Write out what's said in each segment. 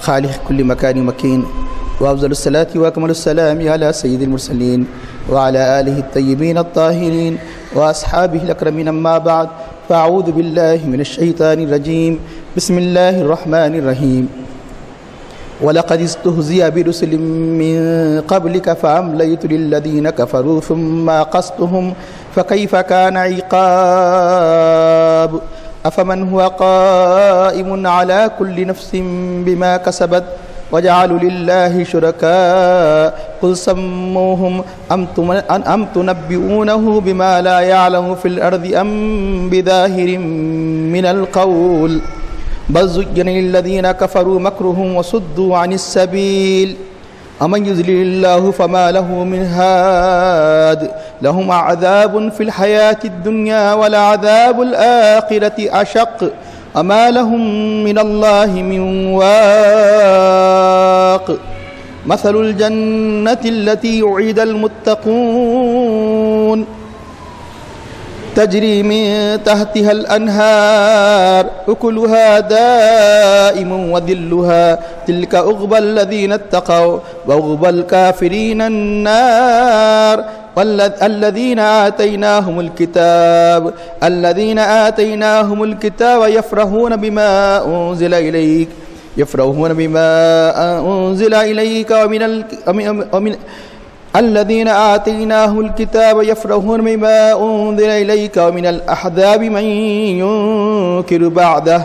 خالق كل مكان مكين، وأفضل الصلاة وأكمل السلام على سيد المرسلين وعلى آله الطيبين الطاهرين وأصحابه الأكرمين. أما بعد، فأعوذ بالله من الشيطان الرجيم. بسم الله الرحمن الرحيم. وَلَقَدِ اسْتُهْزِئَ بِرُسُلٍ مِّن قَبْلِكَ فَأَمْلَيْتُ لِلَّذِينَ كَفَرُوا ثُمَّ أَخَذْتُهُمْ فَكَيْفَ كَانَ عِقَابِ. أَفَمَنْ هُوَ قَائِمٌ عَلَى كُلِّ نَفْسٍ بِمَا كَسَبَتْ وَجَعَلُوا لِلَّهِ شُرَكَاءَ قُلْ سَمُّوهُمْ أَمْ تُنَبِّئُونَهُ بِمَا لَا يَعْلَمُ فِي الْأَرْضِ أَمْ بِظَاهِرٍ مِّنَ الْقَوْلِ بل زين للذين كفروا مكرهم وصدوا عن السبيل ومن يضلل الله فما له من هاد لهم عذاب في الحياة الدنيا ولعذاب الآخرة أشق وما لهم من الله من واق. مثل الجنة التي يعيد المتقون تجري من تحتها الأنهار أكلها دائم وذلها تلك عقبى الذين اتقوا وعقبى الكافرين النار. الذين آتيناهم الكتاب يفرحون بما أنزل إليك الذين آتيناه الكتاب يفرحون بما أنزل إليك ومن الأحزاب من ينكر بعده.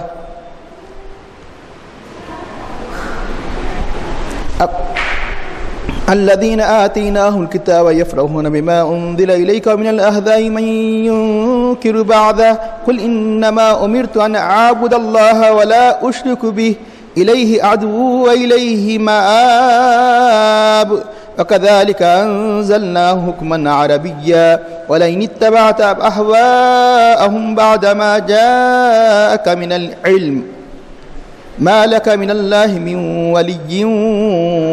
الذين آتيناه الكتاب يفرحون بما أنزل إليك ومن الأحزاب من ينكر بعده قل إنما أمرت أن أعبد الله ولا أشرك به إليه أدعو وإليه مآب. وكذلك أنزلناه حكما عربيا ولئن اتبعت أهواءهم بعد ما جاءك من العلم ما لك من الله من ولي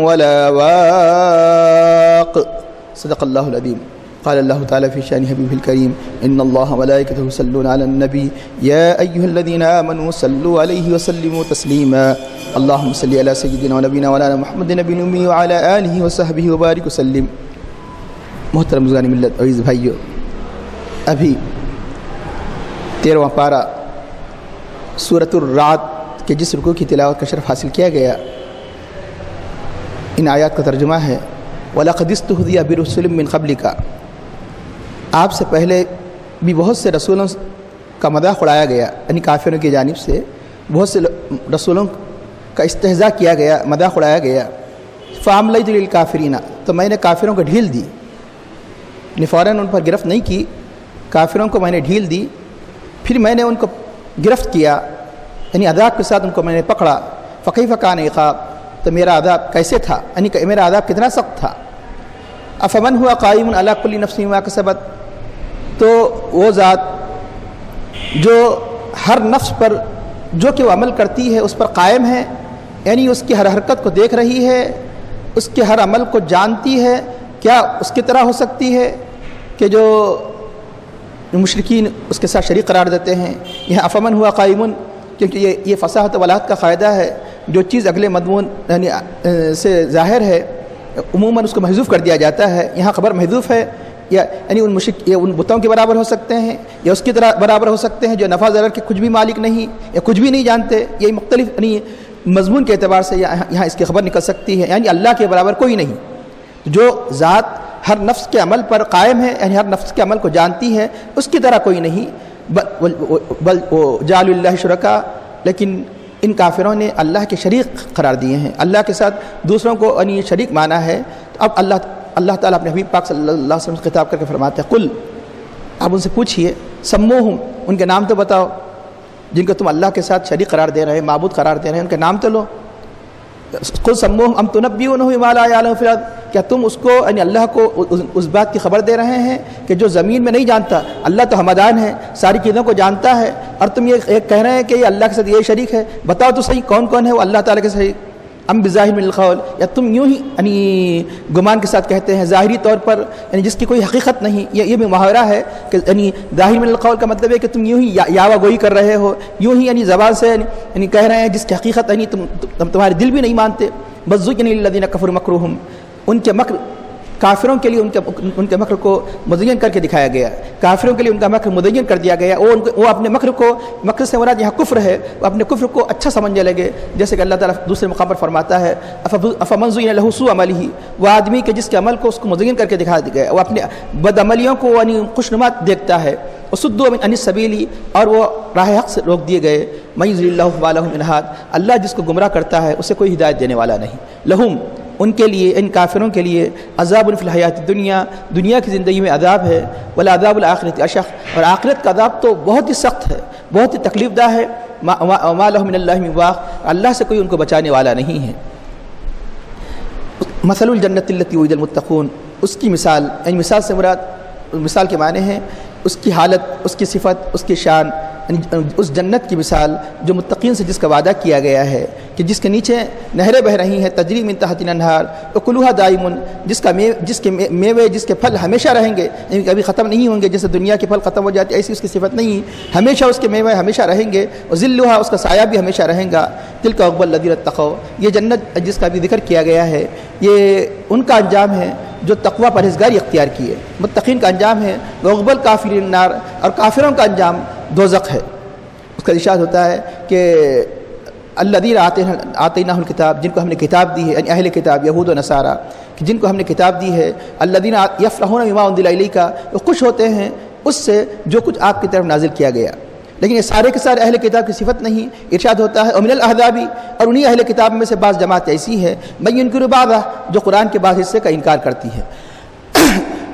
ولا واق. صدق الله العظيم. قال الله تعالى في شأن حبيبه الكريم إن الله وملائكته يصلون على النبي يا أيها الذين آمنوا صلوا عليه وسلموا تسليما. اللهم صل على سيدنا ونبينا وعلى محمد نبي الأمي وعلى آله وصحبه وبارك وسلم. محترم بزرگان ملت، عزیز بھائیو، ابھی 13واں پارہ سورۃ الرعد کے جس رکوع کی تلاوت کا شرف حاصل کیا گیا، ان آیات کا ترجمہ ہے وَلَقَدِ اسْتُهْزِئَ بِرُسُلٍ مِّن قَبْلِكَ. آپ سے پہلے بھی بہت سے رسولوں کا مذاق اڑایا گیا، یعنی کافروں کی جانب سے بہت سے رسولوں کا استہزاء کیا گیا، مذاق اڑایا گیا. فَأَمْلَيْتُ لِلْكَافِرِينَ، تو میں نے کافروں کو ڈھیل دی، یعنی فوراً ان پر گرفت نہیں کی، کافروں کو میں نے ڈھیل دی، پھر میں نے ان کو گرفت کیا، یعنی عذاب کے ساتھ ان کو میں نے پکڑا. فَكَيْفَ كَانَ عِقَابِ، تو میرا عذاب کیسے تھا، یعنی میرا عذاب کتنا سخت تھا. أَفَمَنْ هُوَ قَائِمٌ عَلَى كُلِّ نَفْسٍ بِمَا كَسَبَتْ، تو وہ ذات جو ہر نفس پر جو کہ وہ عمل کرتی ہے اس پر قائم ہے، یعنی اس کی ہر حرکت کو دیکھ رہی ہے، اس کے ہر عمل کو جانتی ہے. کیا اس کی طرح ہو سکتی ہے کہ جو مشرکین اس کے ساتھ شریک قرار دیتے ہیں. یہاں افمن ہوا قائمن، کیونکہ یہ فصاحت و بلاغت کا قاعدہ ہے، جو چیز اگلے مضمون یعنی سے ظاہر ہے عموماً اس کو محذوف کر دیا جاتا ہے. یہاں خبر محذوف ہے، یعنی ان بتوں کے برابر ہو سکتے ہیں یا اس کی طرح برابر ہو سکتے ہیں جو نفع ضرر کے کچھ بھی مالک نہیں یا کچھ بھی نہیں جانتے. یہ مختلف یعنی مضمون کے اعتبار سے یہاں اس کی خبر نکل سکتی ہے. یعنی اللہ کے برابر کوئی نہیں، جو ذات ہر نفس کے عمل پر قائم ہے، یعنی ہر نفس کے عمل کو جانتی ہے، اس کی طرح کوئی نہیں. بل جعلوا للہ شرکا، لیکن ان کافروں نے اللہ کے شریک قرار دیے ہیں، اللہ کے ساتھ دوسروں کو یعنی شریک مانا ہے. تو اب اللہ تعالیٰ اپنے حبیب پاک صلی اللہ علیہ وسلم سے خطاب کر کے فرماتے ہیں قل، آپ ان سے پوچھئے سموہم، ان کے نام تو بتاؤ جن کو تم اللہ کے ساتھ شریک قرار دے رہے ہیں، معبود قرار دے رہے ہیں، ان کے نام تو لو. قل سموہم ام تنبئونہ بما لا یعلم فی الارض، کیا تم اس کو یعنی اللہ کو اس بات کی خبر دے رہے ہیں کہ جو زمین میں نہیں جانتا؟ اللہ تو ہمدان ہے، ساری چیزوں کو جانتا ہے، اور تم یہ کہہ رہے ہیں کہ یہ اللہ کے ساتھ یہ شریک ہے. بتاؤ تو صحیح کون کون ہے وہ اللہ تعالیٰ کے شریک. ام بظاہر من القول، یا تم یوں ہی یعنی گمان کے ساتھ کہتے ہیں ظاہری طور پر، یعنی جس کی کوئی حقیقت نہیں. یہ بھی محاورہ ہے کہ یعنی ظاہر من القول کا مطلب ہے کہ تم یوں ہی یاوہ گوئی کر رہے ہو، یوں ہی یعنی زبان سے یعنی کہہ رہے ہیں جس کی حقیقت یعنی تمہارے دل بھی نہیں مانتے. بس زُيِّنَ لِلَّذِينَ كَفَرُوا مَكْرُهُمْ، ان کے مکر، کافروں کے لیے ان کے مکر کو مزین کر کے دکھایا گیا، کافروں کے لیے ان کا مکر مزین کر دیا گیا. وہ اپنے مکر کو، مکر سے مراد یہاں کفر ہے، وہ اپنے کفر کو اچھا سمجھنے لگے. جیسے کہ اللہ تعالیٰ دوسرے مقام پر فرماتا ہے افمن زُيِّنَ لَهُ سُوءُ عَمَلِهِ، وہ آدمی کے جس کے عمل کو اس کو مزین کر کے دکھا دیا گیا، وہ اپنے بد عملیوں کو یعنی خوشنما دیکھتا ہے. وصدوا عن السبیل، اور وہ راہ حق سے روک دیے گئے. من یضلل اللہ فما لہ من ہاد، اللہ جس کو گمراہ کرتا ہے اسے کوئی ہدایت دینے والا نہیں. لہم، ان کے لیے، ان کافروں کے لیے عذاب فی الحیات الدنیا، دنیا کی زندگی میں عذاب ہے. ولعذاب الآخرۃ اشق، اور آخرت کا عذاب تو بہت ہی سخت ہے، بہت ہی تکلیف دہ ہے. ما لہ من اللہ من واق، اللہ سے کوئی ان کو بچانے والا نہیں ہے. مثل الجنۃ التی وعد المتقون، اس کی مثال، یعنی مثال سے مراد، مثال کے معنی ہیں اس کی حالت، اس کی صفت، اس کی شان، اس جنت کی مثال جو متقین سے جس کا وعدہ کیا گیا ہے کہ جس کے نیچے نہریں بہہ رہی ہیں، تجری من تحتها الانہار اکلها دائم، جس کے میوے، جس کے پھل ہمیشہ رہیں گے، یعنی کبھی ختم نہیں ہوں گے. جیسے دنیا کے پھل ختم ہو جاتے ایسی اس کی صفت نہیں، ہمیشہ اس کے میوے ہمیشہ رہیں گے. اور ذلها، اس کا سایہ بھی ہمیشہ رہیں گا. تلک عقبی الذین اتقوا، یہ جنت جس کا بھی ذکر کیا گیا ہے یہ ان کا انجام ہے جو تقوی پرہیزگاری اختیار کیے. متقین کا انجام ہے. وعقبی الکافرین النار، اور کافروں کا انجام دوزخ ہے. اس کا ارشاد ہوتا ہے کہ الذین آتیناہ الکتاب، جن کو ہم نے کتاب دی ہے، یعنی اہل کتاب یہود و نصارہ، کہ جن کو ہم نے کتاب دی ہے. الذین یفرحون بما انزل الیک، وہ خوش ہوتے ہیں اس سے جو کچھ آپ کی طرف نازل کیا گیا. لیکن یہ سارے کے سارے اہل کتاب کی صفت نہیں. ارشاد ہوتا ہے ومن الاحزاب، اور انہی اہل کتاب میں سے بعض جماعت ایسی ہے من ینکر بعضہ، جو قرآن کے بعض حصے کا انکار کرتی ہے.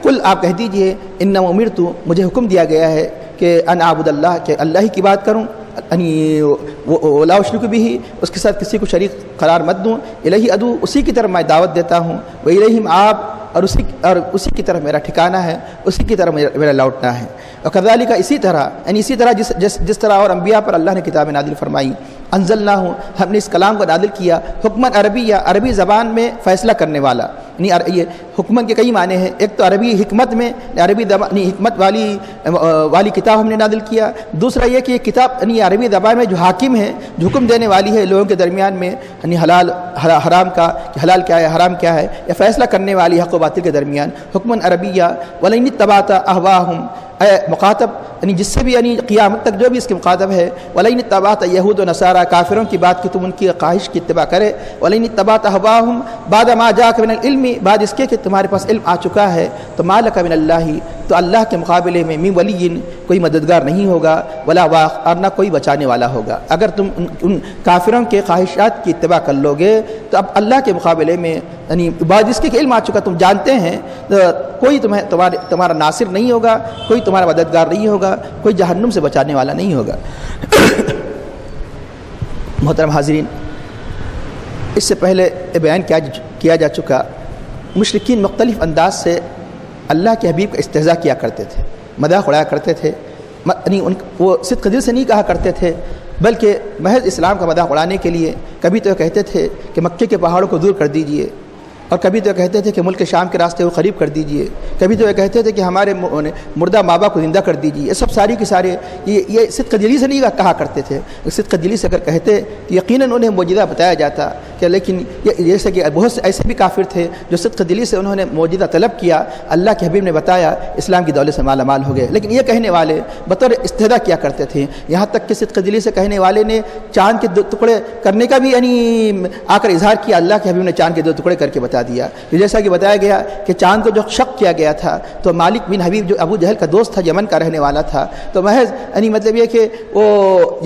قل، آپ کہہ دیجئے انما امرت، مجھے حکم دیا گیا ہے کہ ان اعبد اللہ، کہ اللہ ہی کی بات کروں، یعنی ولا اشرک به، اس کے ساتھ کسی کو شریک قرار مت دوں. الیہ ادعو، اسی کی طرف میں دعوت دیتا ہوں. و الیہ مآب، اور اسی کی طرف میرا ٹھکانہ ہے، اسی کی طرف میرا لوٹنا ہے. اور کذالک، اسی طرح، یعنی اسی طرح جس طرح اور انبیاء پر اللہ نے کتابیں نازل فرمائی. انزلناہ، ہم نے اس کلام کو نازل کیا. حکمن عربیہ، عربی زبان میں فیصلہ کرنے والا. یعنی یہ حکمن کے کئی معنی ہیں. ایک تو عربی حکمت میں، عربی حکمت والی کتاب ہم نے نازل کیا. دوسرا یہ کہ یہ کتاب یعنی عربی زبان میں جو حاکم ہے، جو حکم دینے والی ہے لوگوں کے درمیان میں، یعنی حلال حرام کا، کہ حلال کیا ہے حرام کیا ہے، یا فیصلہ کرنے والی حق و باطل کے درمیان. حکمن عربیہ. ولئن اتبعت اہواہم، اے مخاطب، یعنی جس سے بھی یعنی قیامت تک جو بھی اس کے مخاطب ہے. ولئن اتبعت یہود و نصارہ، کافروں کی بات کی تم ان کی خواہش کی اتباع کرے. ولئن اتبعت اہواہم بعد ما جاءک من العلم، بعد اس کے کہ تمہارے پاس علم آ چکا ہے. تو ما لک من اللہ، تو اللہ کے مقابلے میں من ولی، کوئی مددگار نہیں ہوگا. ولا واق، اور نہ کوئی بچانے والا ہوگا. اگر تم ان کافروں کے خواہشات کی اتباع کر لو گے تو اب اللہ کے مقابلے میں یعنی بعد اس کے کہ علم آ چکا، تم جانتے ہیں، کوئی تمہارا ناصر نہیں ہوگا، کوئی تمہارا مددگار نہیں ہوگا، کوئی جہنم سے بچانے والا نہیں ہوگا. محترم حاضرین، اس سے پہلے بیان کیا جا چکا، مشرکین مختلف انداز سے اللہ کے حبیب کا استہزاء کیا کرتے تھے، مذاق اڑایا کرتے تھے. یعنی وہ صدق دل سے نہیں کہا کرتے تھے، بلکہ محض اسلام کا مذاق اڑانے کے لیے. کبھی تو کہتے تھے کہ مکے کے پہاڑوں کو دور کر دیجئے، اور کبھی تو کہتے تھے کہ ملک شام کے راستے کو قریب کر دیجئے. کبھی تو کہتے تھے کہ ہمارے مردہ ماں باپ کو زندہ کر دیجئے. یہ سب ساری کی سارے یہ صدق دلی سے نہیں کہا کرتے تھے. صدق دلی سے اگر کہتے تو یقیناً انہیں معجزہ بتایا جاتا کہ، لیکن جیسے کہ بہت سے ایسے بھی کافر تھے جو صدق دلی سے انہوں نے معجزہ طلب کیا، اللہ کے حبیب نے بتایا، اسلام کی دولت سے مالا مال ہو گئے. لیکن یہ کہنے والے بطور استہزاء کیا کرتے تھے. یہاں تک کہ صدق دلی سے کہنے والے نے چاند کے 2 ٹکڑے کرنے کا بھی یعنی آ کر اظہار کیا. اللہ کے حبیب نے چاند کے 2 ٹکڑے کر کے بتا دیا. جیسا کہ بتایا گیا کہ چاند کو جو شک کیا گیا تھا تو مالک بن حبیب جو ابو جہل کا دوست تھا، یمن کا رہنے والا تھا، تو محض یعنی مطلب یہ کہ وہ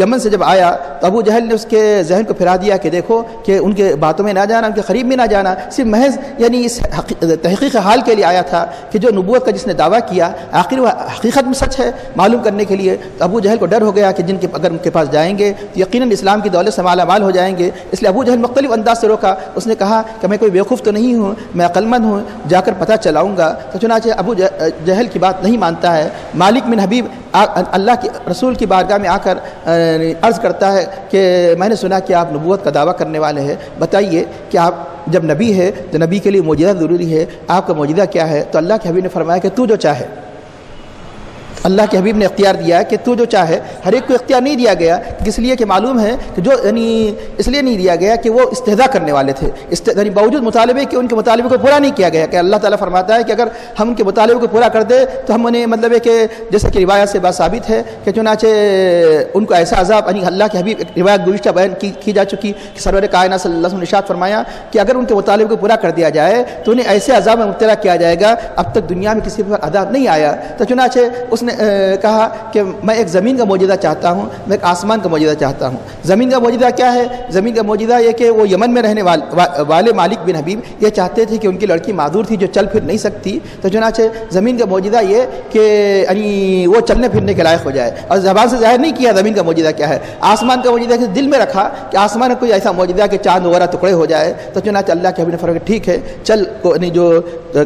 یمن سے جب آیا تو ابو جہل نے اس کے ذہن کو پھرا دیا کہ دیکھو کہ ان کے باتوں میں نہ جانا، ان کے قریب میں نہ جانا. صرف محض یعنی اس تحقیق حال کے لیے آیا تھا کہ جو نبوت کا جس نے دعویٰ کیا آخر وہ حقیقت میں سچ ہے معلوم کرنے کے لیے. تو ابو جہل کو ڈر ہو گیا کہ اگر ان کے پاس جائیں گے تو یقیناً اسلام کی دولت سے مالا مال ہو جائیں گے. اس لیے ابو جہل مختلف انداز سے روکا. اس نے کہا کہ میں کوئی بیوقوف تو نہیں ہوں، میں عقل مند ہوں، جا کر پتہ چلاؤں گا. تو چنانچہ ابو جہل کی بات نہیں مانتا ہے. مالک بن حبیب اللہ کے رسول کی بارگاہ میں آ کر عرض کرتا ہے کہ میں نے سنا کہ آپ نبوت کا دعویٰ کرنے والے ہیں، بتائیے کہ آپ جب نبی ہے تو نبی کے لیے معجزہ ضروری ہے، آپ کا معجزہ کیا ہے؟ تو اللہ کے حبیب نے فرمایا کہ تو جو چاہے، اللہ کے حبیب نے اختیار دیا ہے کہ تو جو چاہے. ہر ایک کو اختیار نہیں دیا گیا، اس لیے کہ معلوم ہے کہ جو اس لیے نہیں دیا گیا کہ وہ استہزاء کرنے والے تھے، باوجود مطالبے کہ ان کے مطالبے کو پورا نہیں کیا گیا. کہ اللہ تعالیٰ فرماتا ہے کہ اگر ہم ان کے مطالبے کو پورا کر دیں تو ہم انہیں مطلب ہے کہ جیسے کہ روایت سے بات ثابت ہے کہ چنانچہ ان کو ایسا عذاب، اللہ کے حبیب روایت گزشتہ بیان کی جا چکی کہ سرور کائنات صلی اللہ علیہ وسلم نے ارشاد فرمایا کہ اگر ان کے مطالبے کو پورا کر دیا جائے تو انہیں ایسے عذاب میں مبتلا کیا جائے گا اب تک دنیا میں کسی پر عذاب نہیں آیا. تو چنانچہ اس نے کہا کہ میں ایک زمین کا معجزہ چاہتا ہوں، میں ایک آسمان کا معجزہ چاہتا ہوں. زمین کا معجزہ کیا ہے؟ زمین کا معجزہ یہ کہ وہ یمن میں رہنے والے مالک بن حبیب یہ چاہتے تھے کہ ان کی لڑکی معذور تھی جو چل پھر نہیں سکتی، تو چنانچہ زمین کا معجزہ یہ کہ وہ چلنے پھرنے کے لائق ہو جائے، اور زبان سے ظاہر نہیں کیا زمین کا معجزہ کیا ہے. آسمان کا معجزہ کہ دل میں رکھا کہ آسمان میں کوئی ایسا معجزہ کہ چاند وغیرہ ٹکڑے ہو جائے. تو چنانچہ اللہ کے حبیب نے فرمایا ٹھیک ہے چل، جو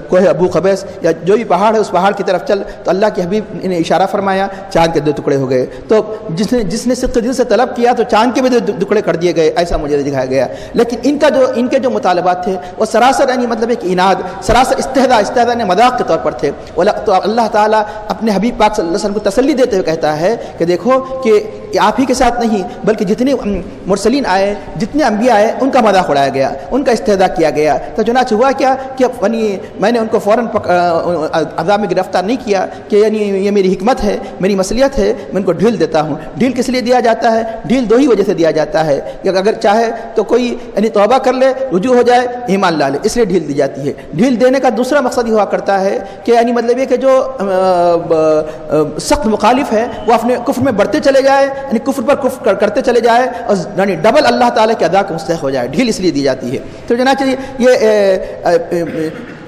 کوہ ابو قبیس یا جو بھی پہاڑ ہے اس پہاڑ کی طرف چل. تو اللہ کے حبیب نے اشارہ فرمایا، چاند کے 2 ٹکڑے ہو گئے. تو جس نے صدق دل سے طلب کیا تو چاند کے بھی 2 ٹکڑے کر دیے گئے، ایسا معجزہ دکھایا گیا. لیکن ان کے جو مطالبات تھے وہ سراسر مطلب ایک اناد، سراسر استہزاء نے مذاق کے طور پر تھے. تو اللہ تعالیٰ اپنے حبیب پاک صلی اللہ علیہ وسلم کو تسلی دیتے ہوئے کہتا ہے کہ دیکھو کہ آپ ہی کے ساتھ نہیں بلکہ جتنے مرسلین آئے، جتنے انبیاء آئے، ان کا مذاق اڑایا گیا، ان کا استہزاء کیا گیا. تو چنانچہ ہوا کیا کہ میں نے ان کو فوراً عذاب میں گرفتار نہیں کیا کہ یہ میری حکمت ہے، میری مصلحت ہے، میں ان کو ڈھیل دیتا ہوں. ڈھیل کس لیے دیا جاتا ہے؟ ڈھیل 2 ہی وجہ سے دیا جاتا ہے کہ اگر چاہے تو کوئی توبہ کر لے، رجوع ہو جائے، ایمان لا لے، اس لیے ڈھیل دی جاتی ہے. ڈھیل دینے کا دوسرا مقصد یہ ہوا کرتا ہے کہ مطلب یہ کہ جو سخت مخالف ہے وہ اپنے کفر میں بڑھتے چلے جائے، کفر پر کفر کرتے چلے جائے اور ڈبل اللہ تعالیٰ کے ادا کا مستحق ہو جائے. ڈھیل اس لیے دی جاتی ہے. تو چنانچہ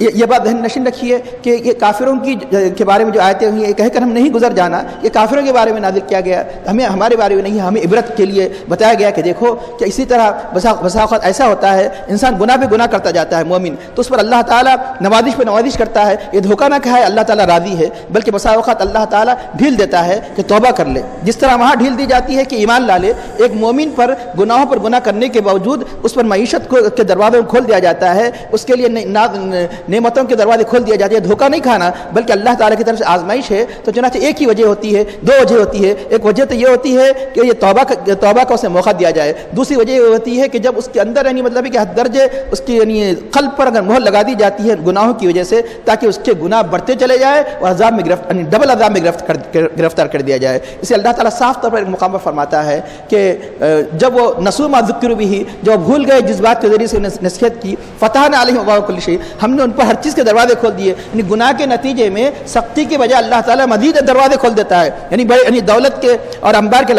یہ بات ذہن نشین رکھیے کہ یہ کافروں کے بارے میں جو آیتیں ہوئی ہیں، یہ کہہ کر ہم نہیں گزر جانا یہ کافروں کے بارے میں نازل کیا گیا، ہمارے بارے میں نہیں، ہمیں عبرت کے لیے بتایا گیا کہ دیکھو کہ اسی طرح بسا اوقات ایسا ہوتا ہے انسان گناہ پہ گناہ کرتا جاتا ہے مومن، تو اس پر اللہ تعالیٰ نوازش پہ نوازش کرتا ہے. یہ دھوکہ نہ کہا ہے اللہ تعالیٰ راضی ہے، بلکہ بسا اوقات اللہ تعالیٰ ڈھیل دیتا ہے کہ توبہ کر لے. جس طرح وہاں ڈھیل دی جاتی ہے کہ ایمان لا لے، ایک مومن پر گناہوں پر گناہ کرنے کے باوجود اس پر معیشت کے دروازے کھول دیا جاتا ہے، اس کے لیے نعمتوں کے دروازے کھول دیا جاتا ہے. دھوکہ نہیں کھانا بلکہ اللہ تعالیٰ کی طرف سے آزمائش ہے. تو چنانچہ ایک ہی وجہ ہوتی ہے، 2 وجہ ہوتی ہے. ایک وجہ تو یہ ہوتی ہے کہ یہ توبہ کا اسے موقع دیا جائے. دوسری وجہ یہ ہوتی ہے کہ جب اس کے اندر مطلب کہ حد درجے اس کی قلب پر اگر مہر لگا دی جاتی ہے گناہوں کی وجہ سے، تاکہ اس کے گناہ بڑھتے چلے جائے اور عذاب میں ڈبل عذاب میں گرفتار کر دیا جائے. اسے اللہ تعالیٰ صاف طور پر ایک مقام پر فرماتا ہے کہ جب وہ نسوا ما ذکروا بہ، جو بھول گئے جس بات کے ذریعے سے نصیحت کی، فتحنا علیہم ابواب کل شیء، ہم نے ان پر ہر چیز کے دروازے کھول دیے. گناہ کے نتیجے میں سختی کے بجائے اللہ تعالیٰ مزید دروازے کھول دیتا ہے. دولت کے اور انبار کے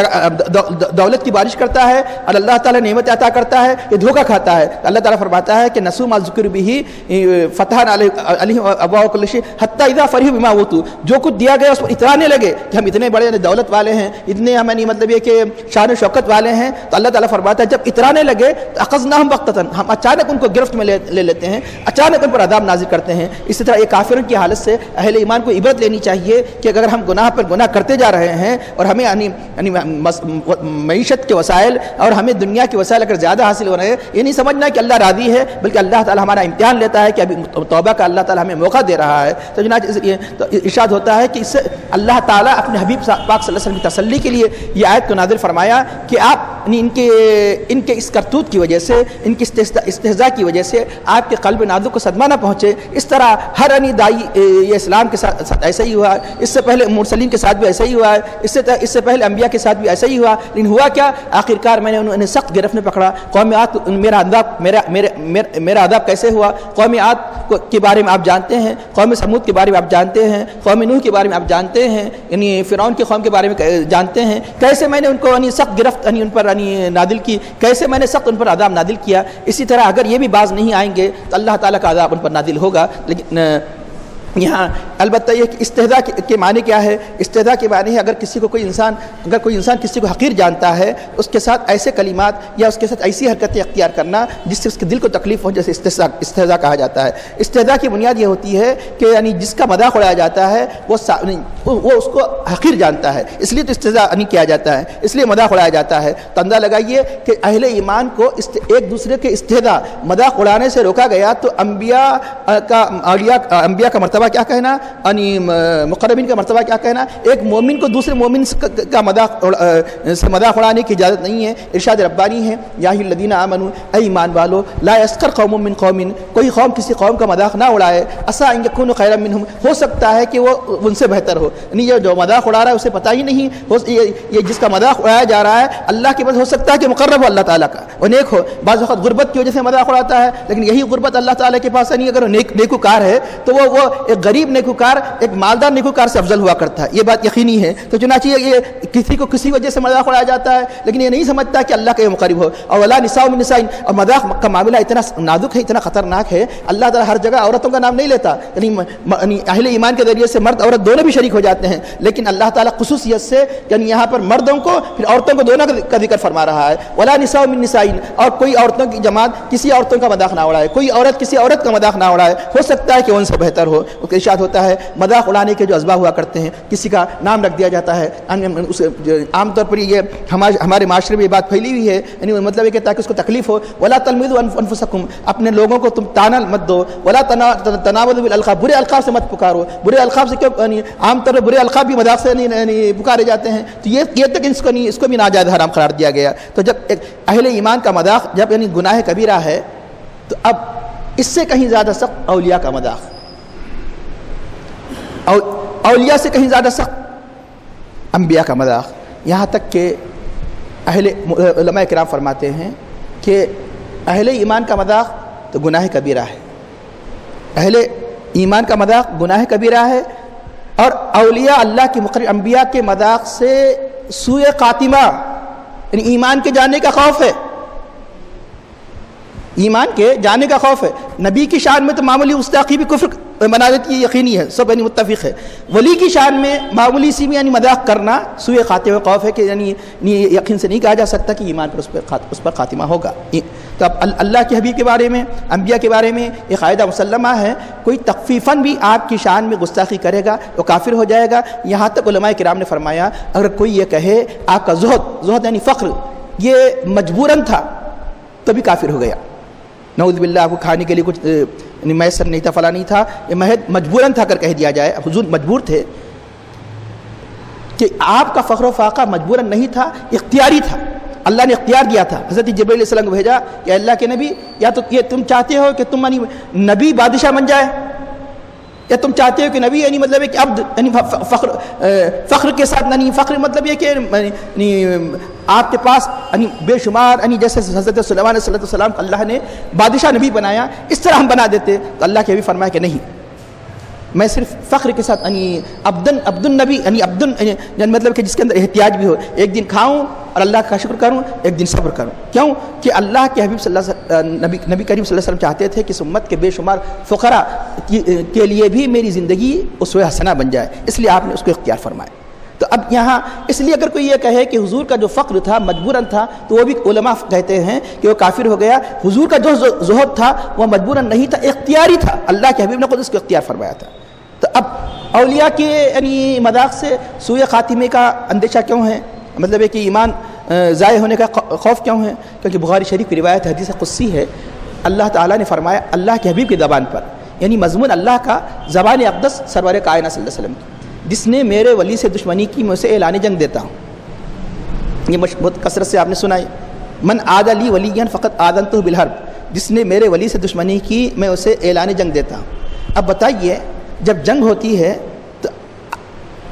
دولت کی بارش کرتا ہے اور اللہ تعالیٰ نعمت عطا کرتا ہے، یہ دھوکہ کھاتا ہے. اللہ تعالیٰ فرماتا ہے کہ نسوا ما ذکروا بہ فتحنا علیہم ابواب کل شیء حتی اذا فرحوا بما اوتوا، جو کچھ دیا گیا اس پر اترانے لگے کہ ہم اتنے بڑے دولت والے ہیں، اتنے ہم مطلب یہ کہ شان و شوکت والے ہیں. تو اللہ تعالیٰ فرماتا ہے جب اترانے لگے تو اخذناہم بغتۃ، ہم اچانک ان کو گرفت میں لے لیتے ہیں، اچانک ان پر عذاب نازل کرتے ہیں. اسی طرح ایک کافروں کی حالت سے اہل ایمان کو عبرت لینی چاہیے کہ اگر ہم گناہ پر گناہ کرتے جا رہے ہیں اور ہمیں معیشت کے وسائل اور ہمیں دنیا کے وسائل اگر زیادہ حاصل ہو رہے ہیں، یہ نہیں سمجھنا کہ اللہ راضی ہے، بلکہ اللہ تعالیٰ ہمارا امتحان لیتا ہے کہ ابھی توبہ کا اللہ تعالیٰ ہمیں موقع دے رہا ہے. تو جناب ارشاد ہوتا ہے کہ اس سے اللہ تعالیٰ اپنے حبیب پاک صلی اللہ علیہ وسلم کی تسلی کے لیے یہ آیت کو نازل فرمایا کہ آپ ان کے اس کرتوت کی وجہ سے، ان کی استہزاء کی وجہ سے آپ کے قلب نازک کو صدمہ نہ پہنچے. اس طرح ہر دائی یہ اسلام کے ساتھ ایسا ہی ہوا ہے، اس سے پہلے مرسلین کے ساتھ بھی ایسا ہی ہوا ہے، اس سے پہلے انبیاء کے ساتھ بھی ایسا ہی ہوا. لیکن ہوا کیا؟ آخرکار میں نے انہیں سخت گرفت میں پکڑا. قوم عاد میرا عذاب کیسے ہوا؟ قوم عاد کے بارے میں آپ جانتے ہیں، قوم سمود کے بارے میں آپ جانتے ہیں، قوم نوح کے بارے میں آپ جانتے ہیں، فرعون کی قوم کے بارے میں جانتے ہیں. کیسے میں نے ان کو سخت گرفت ان پر نازل کی، کیسے میں نے سخت ان پر عذاب نازل کیا. اسی طرح اگر یہ بھی باز نہیں آئیں گے تو اللہ تعالیٰ کا عذاب ان پر نازل ہوگا. لیکن یہاں البتہ یہ کہ استہزاء کے معنی کیا ہے؟ استہزاء کے معنی ہے اگر کوئی انسان کسی کو حقیر جانتا ہے اس کے ساتھ ایسے کلمات یا اس کے ساتھ ایسی حرکتیں اختیار کرنا جس سے اس کے دل کو تکلیف ہو، جیسے استہزاء کہا جاتا ہے۔ استہزاء کی بنیاد یہ ہوتی ہے کہ یعنی جس کا مذاق اڑایا جاتا ہے وہ اس کو حقیر جانتا ہے، اس لیے تو استہزاء کیا جاتا ہے، اس لیے مذاق اڑایا جاتا ہے۔ تو اندازہ لگائیے کہ اہل ایمان کو ایک دوسرے کے استہزاء مذاق اڑانے سے روکا گیا، تو انبیاء کا مرتبہ کیا کہنا، یعنی مقربین کا مرتبہ کیا کہنا۔ ایک مومن کو دوسرے مومن کا مذاق اڑانے کی اجازت نہیں ہے۔ ارشاد ربانی ہے، یا ایھا الذین آمنوا، اے ایمان والو، لا یسخر قوم من قوم، کوئی قوم کسی قوم کا مذاق نہ اڑائے، عسیٰ ان یکونوا خیرا منہم، ہو سکتا ہے کہ وہ ان سے بہتر ہو۔ یعنی یہ جو مذاق اڑا رہا ہے اسے پتہ ہی نہیں، یہ جس کا مذاق اڑایا جا رہا ہے اللہ کے پاس ہو سکتا ہے کہ مقرب ہو اللہ تعالیٰ کا، وہ نیک ہو۔ بعض وقت غربت کی وجہ سے مذاق اڑاتا ہے، لیکن یہی غربت اللہ تعالیٰ کے پاس نہیں، اگر نیکوکار ہے تو وہ ایک غریب نیکوکار ایک مالدار نیکوکار سے افضل ہوا کرتا ہے، یہ بات یقینی ہے۔ تو چنانچہ یہ کسی وجہ سے مذاق اڑایا جاتا ہے، لیکن یہ نہیں سمجھتا کہ اللہ کے مقرب ہو۔ اور ولا نساء من نساء، اور مذاق کا معاملہ اتنا نازک ہے، اتنا خطرناک ہے، اللہ تعالیٰ ہر جگہ عورتوں کا نام نہیں لیتا، یعنی اہل ایمان کے ذریعے سے مرد عورت دونوں بھی شریک ہو جاتے ہیں، لیکن اللہ تعالیٰ خصوصیت سے یعنی یہاں پر مردوں کو پھر عورتوں کو دونوں کا ذکر فرما رہا ہے۔ ولا نساء من نساء، اور کوئی عورتوں کی جماعت کسی عورتوں کا مذاق نہ اڑائے، کوئی عورت کسی عورت کا مذاق نہ اڑائے، ہو سکتا ہے کہ ان سے بہتر ہو۔ ارشاد ہوتا ہے مذاق اڑانے کے جو اسباب ہوا کرتے ہیں، کسی کا نام رکھ دیا جاتا ہے، عام طور پر یہ ہمارے معاشرے میں یہ بات پھیلی ہوئی ہے، یعنی مطلب ہے کہ تاکہ اس کو تکلیف ہو۔ ولا تلمزوا انفسکم، اپنے لوگوں کو تم تانا مت دو۔ ولا تنابزوا بالالقاب، برے القاب سے مت پکارو۔ برے القاب سے کیوں، یعنی عام طور پر برے القاب بھی مذاق سے پکارے جاتے ہیں، تو یہ تک اس کو بھی ناجائز حرام قرار دیا گیا۔ تو جب ایک اہل ایمان کا مذاق جب یعنی گناہ کبیرہ ہے، تو اب اس سے کہیں زیادہ سخت اولیاء کا مذاق، اولیاء سے کہیں زیادہ سخت انبیاء کا مذاق، یہاں تک کہ علماء کرام فرماتے ہیں کہ اہل ایمان کا مذاق تو گناہ کبیرہ ہے، اہل ایمان کا مذاق گناہ کبیرہ ہے، اور اولیاء اللہ کے مقرب انبیاء کے مذاق سے سوء خاتمہ یعنی ایمان کے جانے کا خوف ہے، ایمان کے جانے کا خوف ہے۔ نبی کی شان میں تو معمولی گستاخی بھی کفر بنا دیتی ہے، یقینی ہے، سب یعنی متفق ہے۔ ولی کی شان میں معمولی سی بھی یعنی مذاق کرنا سوء خاتمہ خوف ہے کہ یعنی یقین سے نہیں کہا جا سکتا کہ ایمان پر اس پر خاتمہ ہوگا۔ تو اب اللہ کے حبیب کے بارے میں، انبیاء کے بارے میں یہ قاعدہ مسلمہ ہے، کوئی تخفیفاً بھی آپ کی شان میں گستاخی کرے گا وہ کافر ہو جائے گا۔ یہاں تک علماء کرام نے فرمایا اگر کوئی یہ کہے آپ کا زہد یعنی فخر یہ مجبوراً تھا تو بھی کافر ہو گیا، نعوذ باللہ، آپ کو کھانے کے لیے کچھ میسر نہیں تھا، فلاں نہیں تھا، یہ محض مجبوراً تھا کر کہہ دیا جائے، حضور مجبور تھے، کہ آپ کا فخر و فاقہ مجبوراً نہیں تھا، اختیاری تھا، اللہ نے اختیار دیا تھا، حضرت جبرائیل علیہ السلام کو بھیجا کہ اللہ کے نبی یا تو یہ تم چاہتے ہو کہ تم یعنی نبی بادشاہ بن جائے، یا تم چاہتے ہو کہ نبی یعنی مطلب ہے کہ عبد یعنی فخر کے ساتھ یعنی فخر مطلب یہ کہ یعنی آپ کے پاس یعنی بے شمار یعنی جیسے حضرت سلیمان علیہ السلام کو اللہ نے بادشاہ نبی بنایا اس طرح ہم بنا دیتے، تو اللہ کے بھی فرمایا کہ نہیں، میں صرف فخر کے ساتھ یعنی عبد النبی یعنی یعنی مطلب کہ جس کے اندر احتیاج بھی ہو، ایک دن کھاؤں اور اللہ کا شکر کروں، ایک دن صبر کروں، کیوں کہ اللہ کے حبیب صلی اللہ علیہ وسلم نبی کریم صلی اللہ علیہ وسلم چاہتے تھے کہ اس امت کے بے شمار فقراء کے لیے بھی میری زندگی اسوہ حسنہ بن جائے، اس لیے آپ نے اس کو اختیار فرمایا۔ تو اب یہاں اس لیے اگر کوئی یہ کہے کہ حضور کا جو فقر تھا مجبوراً تھا تو وہ بھی علماء کہتے ہیں کہ وہ کافر ہو گیا۔ حضور کا جو زہد تھا وہ مجبوراً نہیں تھا، اختیاری تھا، اللہ کے حبیب نے خود اس کو اختیار فرمایا تھا۔ تو اب اولیاء کے یعنی مذاق سے سوء خاتمے کا اندیشہ کیوں ہے، مطلب ہے کہ ایمان ضائع ہونے کا خوف کیوں ہے؟ کیونکہ بخاری شریف کی روایت حدیث قدسی ہے، اللہ تعالیٰ نے فرمایا اللہ کے حبیب کی زبان پر، یعنی مضمون اللہ کا زبان اقدس سرور کائنات صلی اللہ علیہ وسلم کی، جس نے میرے ولی سے دشمنی کی میں اسے اعلان جنگ دیتا ہوں۔ یہ بہت کثرت سے آپ نے سنا ہے، من عاد لی ولیا فقط آذنتہ بالحرب، جس نے میرے ولی سے دشمنی کی میں اسے اعلان جنگ دیتا ہوں۔ اب بتائیے جب جنگ ہوتی ہے تو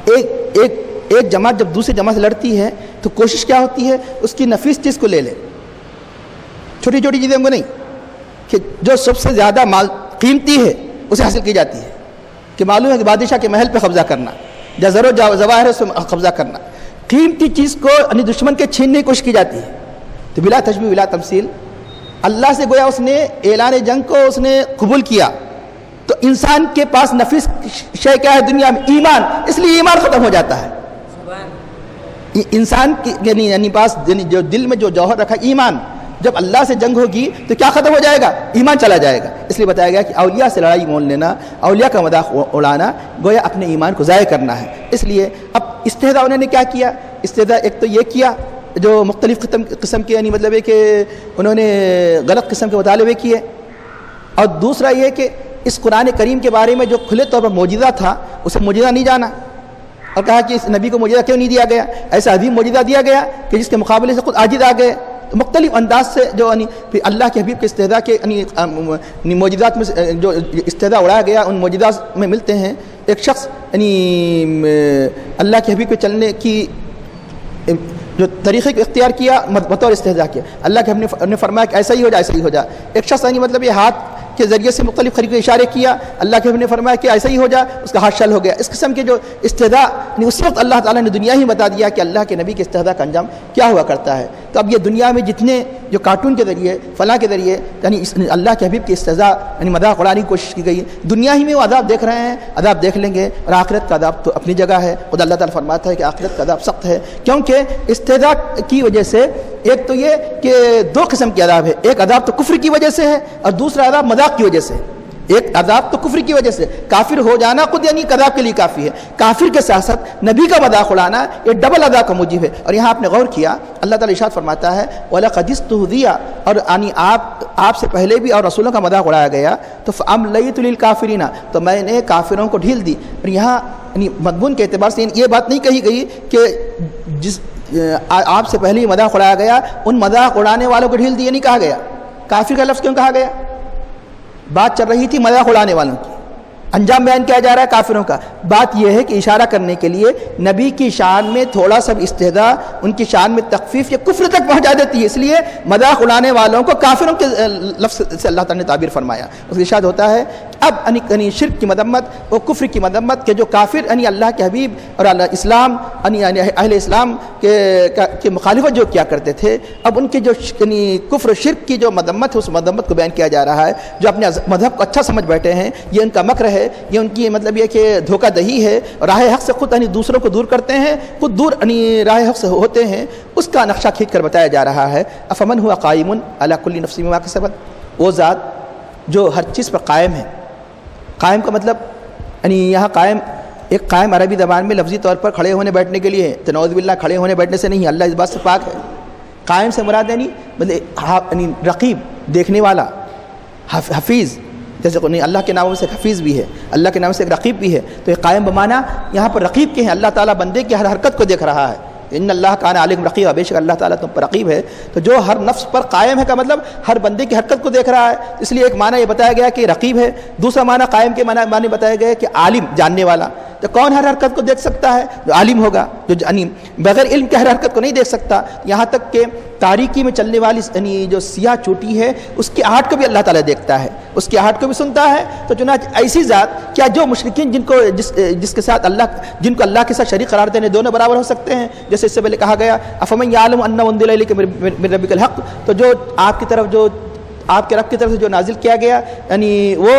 ایک جماعت جب دوسری جماعت سے لڑتی ہے تو کوشش کیا ہوتی ہے اس کی نفیس چیز کو لے لے، چھوٹی چھوٹی چیزیں کو نہیں، کہ جو سب سے زیادہ قیمتی ہے اسے حاصل کی جاتی ہے، کہ معلوم ہے کہ بادشاہ کے محل پہ قبضہ کرنا یا ضرور ظواہر ہے اس پہ قبضہ کرنا، قیمتی چیز کو یعنی دشمن کے چھیننے کی کوشش کی جاتی ہے۔ تو بلا تشبیہ بلا تمثیل اللہ سے گویا اس نے اعلان جنگ کو اس نے قبول کیا، تو انسان کے پاس نفیس شے کیا ہے دنیا میں؟ ایمان. اس لیے ایمان ختم ہو جاتا ہے. انسان کی یعنی پاس جو دل میں جو جوہر رکھا ایمان، جب اللہ سے جنگ ہوگی تو کیا ختم ہو جائے گا؟ ایمان چلا جائے گا. اس لیے بتایا گیا کہ اولیاء سے لڑائی مول لینا، اولیاء کا مذاق اڑانا گویا اپنے ایمان کو ضائع کرنا ہے. اس لیے اب استہزاء انہوں نے کیا کیا؟ استہزاء ایک تو یہ کیا جو مختلف قسم کے یعنی مطلب ہے کہ انہوں نے غلط قسم کے مطالبے کیے، اور دوسرا یہ کہ اس قرآن کریم کے بارے میں جو کھلے طور پر معجزہ تھا اسے معجزہ نہیں جانا، اور کہا کہ اس نبی کو معجزہ کیوں نہیں دیا گیا؟ ایسا عظیم معجزہ دیا گیا کہ جس کے مقابلے سے خود عاجز آ گئے. تو مختلف انداز سے جو پھر اللہ کے حبیب کے استہزاء کے معجزات میں جو استہزاء اڑایا گیا ان معجزات میں ملتے ہیں. ایک شخص اللہ کے حبیب پہ چلنے کی جو طریقے کو اختیار کیا بطور استہزاء کیا. اللہ کے حبیب نے فرمایا کہ ایسا ہی ہو جائے ایسا ہی ہو جائے. ایک شخص مطلب یہ ہاتھ کے ذریعے سے مختلف طریقے کے اشارے کیا، اللہ کے حبیب نے فرمایا کہ ایسا ہی ہو جائے، اس کا ہاتھ شل ہو گیا. اس قسم کے جو استہزاء اس وقت اللہ تعالیٰ نے دنیا ہی بتا دیا کہ اللہ کے نبی کے استہزاء کا انجام کیا ہوا کرتا ہے. تو اب یہ دنیا میں جتنے جو کارٹون کے ذریعے فلاں کے ذریعے یعنی اللہ کے حبیب کی استہزاء یعنی مذاق اڑانے کی کوشش کی گئی، دنیا ہی میں وہ عذاب دیکھ رہے ہیں، عذاب دیکھ لیں گے. اور آخرت کا عذاب تو اپنی جگہ ہے. خود اللہ تعالیٰ فرماتا ہے کہ آخرت کا عذاب سخت ہے، کیونکہ استہزاء کی وجہ سے ایک تو یہ کہ دو قسم کے عذاب ہے. ایک عذاب تو کفر کی وجہ سے ہے اور دوسرا عذاب مذاق کی وجہ سے. ایک عذاب تو کفر کی وجہ سے، کافر ہو جانا خود یعنی عذاب کے لیے کافی ہے، کافر کے ساتھ ساتھ نبی کا مذاق اڑانا یہ ڈبل عذاب کا موجب ہے. اور یہاں آپ نے غور کیا اللہ تعالیٰ ارشاد فرماتا ہے وَلَقَدِ اسْتُهْزِئَ، اور یعنی آپ سے پہلے بھی اور رسولوں کا مذاق اڑایا گیا تو فَأَمْلَيْتُ لِلْكَافِرِينَ، تو میں نے کافروں کو ڈھیل دی. اور یہاں یعنی مضمون کے اعتبار سے یہ بات نہیں کہی گئی کہ جس آپ سے پہلے ہی مذاق اڑایا گیا ان مذاق اڑانے والوں کو ڈھیل دی، یہ نہیں کہا گیا. کافر کا لفظ کیوں کہا گیا؟ بات چل رہی تھی مذاق اڑانے والوں کی، انجام بیان کیا جا رہا ہے کافروں کا. بات یہ ہے کہ اشارہ کرنے کے لیے نبی کی شان میں تھوڑا سا استہزاء ان کی شان میں تخفیف یا کفر تک پہنچا دیتی ہے، اس لیے مذاق اڑانے والوں کو کافروں کے لفظ سے اللہ تعالیٰ نے تعبیر فرمایا. اس ارشاد ہوتا ہے اب یعنی شرک کی مذمت اور کفر کی مذمت کے جو کافر یعنی اللہ کے حبیب اور اسلام یعنی اہل اسلام کے مخالفت جو کیا کرتے تھے، اب ان کے جو یعنی کفر و شرک کی جو مذمت ہے اس مذمت کو بیان کیا جا رہا ہے. جو اپنے مذہب کو اچھا سمجھ بیٹھے ہیں یہ ان کا مکر ہے، یہ ان کی مطلب یہ کہ دھوکہ دہی ہے، راہ حق سے خود یعنی دوسروں کو دور کرتے ہیں، خود دور یعنی راہ حق سے ہوتے ہیں. اس کا نقشہ کھینچ کر بتایا جا رہا ہے افمن ہوا قائم علی کل نفس بما کسبت، وہ ذات جو ہر چیز پر قائم ہے. قائم کا مطلب یعنی یہاں قائم ایک قائم عربی زبان میں لفظی طور پر کھڑے ہونے بیٹھنے کے لیے ہے، تو نعوذ باللہ کھڑے ہونے بیٹھنے سے نہیں، اللہ اس بات سے پاک ہے. قائم سے مراد یعنی یعنی رقیب، دیکھنے والا، حفیظ، جیسے نہیں اللہ کے ناموں سے ایک حفیظ بھی ہے، اللہ کے نام سے ایک رقیب بھی ہے. تو یہ قائم بمانا یہاں پر رقیب کے ہیں، اللہ تعالیٰ بندے کی ہر حرکت کو دیکھ رہا ہے. ان اللہ کان علیکم رقیبا، بے شک اللہ تعالیٰ تم پر رقیب ہے. تو جو ہر نفس پر قائم ہے کا مطلب ہر بندے کی حرکت کو دیکھ رہا ہے. اس لیے ایک معنی یہ بتایا گیا کہ رقیب ہے، دوسرا معنی قائم کے معنی بتایا گیا کہ عالم، جاننے والا. تو کون ہر حرکت کو دیکھ سکتا ہے؟ جو عالم ہوگا، جو بغیر علم کے ہر حرکت کو نہیں دیکھ سکتا. یہاں تک کہ تاریکی میں چلنے والی یعنی جو سیاہ چوٹی ہے اس کی آہٹ کو بھی اللہ تعالیٰ دیکھتا ہے، اس کی آہٹ کو بھی سنتا ہے. تو چنانچہ ایسی ذات کیا جو مشرکین جس کے ساتھ جن کو اللہ کے ساتھ شریک قرار دینے دونوں برابر ہو سکتے ہیں؟ جیسے اس سے پہلے کہا گیا افمن یعلم انہ انزل الیک من ربک الحق، تو جو آپ کی طرف جو آپ کے رب کی طرف سے جو نازل کیا گیا یعنی وہ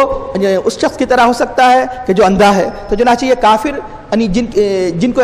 اس شخص کی طرح ہو سکتا ہے کہ جو اندھا ہے. تو چنانچہ یہ کافر یعنی جن کو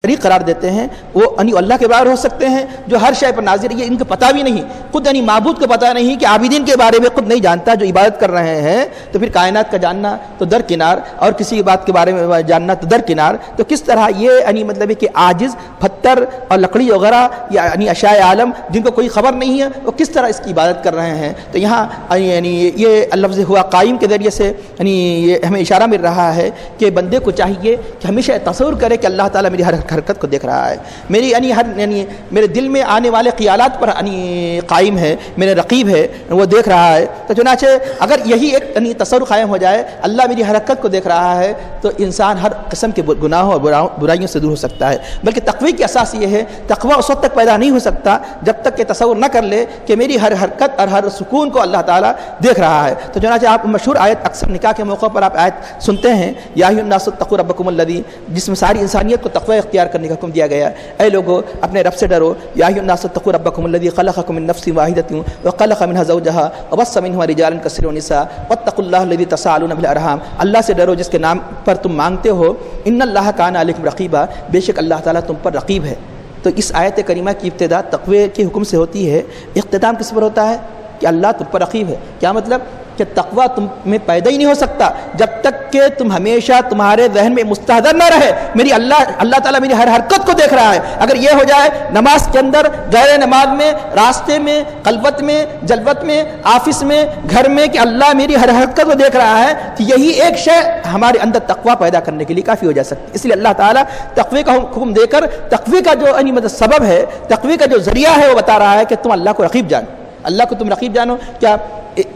شریک قرار دیتے ہیں وہ اللہ کے برابر ہو سکتے ہیں جو ہر شے پر ناظر. یہ ان کو پتہ بھی نہیں، خود یعنی معبود کو پتہ نہیں کہ عابدین کے بارے میں خود نہیں جانتا جو عبادت کر رہے ہیں. تو پھر کائنات کا جاننا تو درکنار، اور کسی بات کے بارے میں جاننا تو درکنار. تو کس طرح یہ یعنی مطلب ہے کہ عاجز پتھر اور لکڑی وغیرہ یعنی اشیاء عالم جن کو کوئی خبر نہیں ہے وہ کس طرح اس کی عبادت کر رہے ہیں. تو یہاں یعنی یہ لفظ ہوا قائم کے ذریعے سے یعنی یہ ہمیں اشارہ مل رہا ہے کہ بندے کو چاہیے کہ ہمیشہ تصور کرے کہ اللہ تعالیٰ میری ہر حرکت کو دیکھ رہا ہے، میری یعنی میرے دل میں آنے والے خیالات پر یعنی قائم ہے، میرے رقیب ہے، وہ دیکھ رہا ہے. تو چنانچہ اگر یہی ایک یعنی تصور قائم ہو جائے اللہ میری حرکت کو دیکھ رہا ہے تو انسان ہر قسم کے گناہوں اور برائیوں سے دور ہو سکتا ہے. بلکہ تقوی کی اساس یہ ہے، تقوی اس وقت تک پیدا نہیں ہو سکتا جب تک کہ تصور نہ کر لے کہ میری ہر حرکت اور ہر سکون کو اللہ تعالیٰ دیکھ رہا ہے. تو چنانچہ آپ مشہور آیت اکثر نکاح کے موقع پر آپ آیت سنتے ہیں یا ایھا الناس اتقوا ربکم الذی، جس میں ساری انسانیت کو تقوی اختیار اختیار کرنے کا حکم دیا گیا. اے لوگو اپنے رب سے ڈرو. یا ایھا الناس اتقوا ربکم الذی خلقکم من نفس واحدۃ وخلق منها زوجها وبث منهما رجالا كثيرا ونساء واتقوا الله الذی تساءلون به الارحام. اللہ سے ڈرو جس کے نام پر تم مانگتے ہو. ان اللہ کان علیکم رقیبا. بے شک اللہ تعالیٰ تم پر رقیب ہے. تو اس آیت کریمہ کی ابتدا تقوی کے حکم سے ہوتی ہے. اختتام کس پر ہوتا ہے؟ کہ اللہ تم پر رقیب ہے. کیا مطلب؟ کہ تقوی تم میں پیدا ہی نہیں ہو سکتا جب تک کہ تم ہمیشہ تمہارے ذہن میں مستحضر نہ رہے میری اللہ تعالیٰ میری ہر حرکت کو دیکھ رہا ہے. اگر یہ ہو جائے نماز کے اندر، غیر نماز میں، راستے میں، خلوت میں، جلوت میں، آفس میں، گھر میں، کہ اللہ میری ہر حرکت کو دیکھ رہا ہے، تو یہی ایک شے ہمارے اندر تقوی پیدا کرنے کے لیے کافی ہو جا سکتی. اس لیے اللہ تعالیٰ تقوی کا حکم دے کر تقوی کا جو مطلب سبب ہے، تقوی کا جو ذریعہ ہے، وہ بتا رہا ہے کہ تم اللہ کو رقیب جانو. اللہ کو تم رقیب جانو. کیا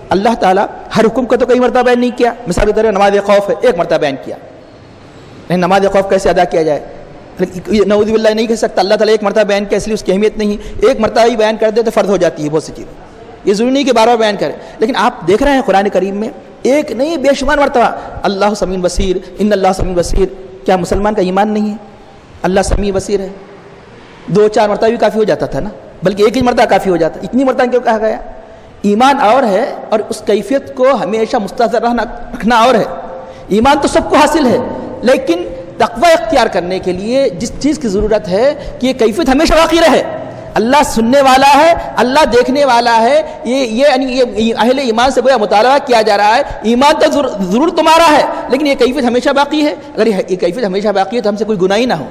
اللہ تعالیٰ ہر حکم کو تو کئی مرتبہ بیان نہیں کیا؟ مثال کے طور پر نماز خوف ہے، ایک مرتبہ بیان کیا. نہیں، نماز خوف کیسے ادا کیا جائے؟ نعوذ باللہ نہیں کہہ سکتا. اللہ تعالیٰ ایک مرتبہ بیان کیا، اس لیے اس کی اہمیت نہیں. ایک مرتبہ ہی بیان کر دے تو فرض ہو جاتی ہے بہت سی چیزیں. یہ ضروری نہیں کہ بار بار بیان کرے. لیکن آپ دیکھ رہے ہیں قرآن کریم میں ایک نہیں بے شمار مرتبہ اللہ سمیع بصیر، ان اللہ سمیع بصیر. کیا مسلمان کا ایمان نہیں ہے اللہ سمیع بصیر ہے؟ 2-4 مرتبہ بھی کافی ہو جاتا تھا نا، بلکہ ایک ہی مرتبہ کافی ہو جاتا. اتنی مرتبہ کیوں کہا گیا؟ ایمان اور ہے اور اس کیفیت کو ہمیشہ مستحضر رکھنا اور ہے. ایمان تو سب کو حاصل ہے، لیکن تقوی اختیار کرنے کے لیے جس چیز کی ضرورت ہے کہ یہ کیفیت ہمیشہ باقی رہے. اللہ سننے والا ہے، اللہ دیکھنے والا ہے. یہ اہل ایمان سے گویا مطالبہ کیا جا رہا ہے. ایمان تو ضرور تمہارا ہے، لیکن یہ کیفیت ہمیشہ باقی ہے. اگر یہ کیفیت ہمیشہ باقی ہے تو ہم سے کوئی گناہ ہی نہ ہو.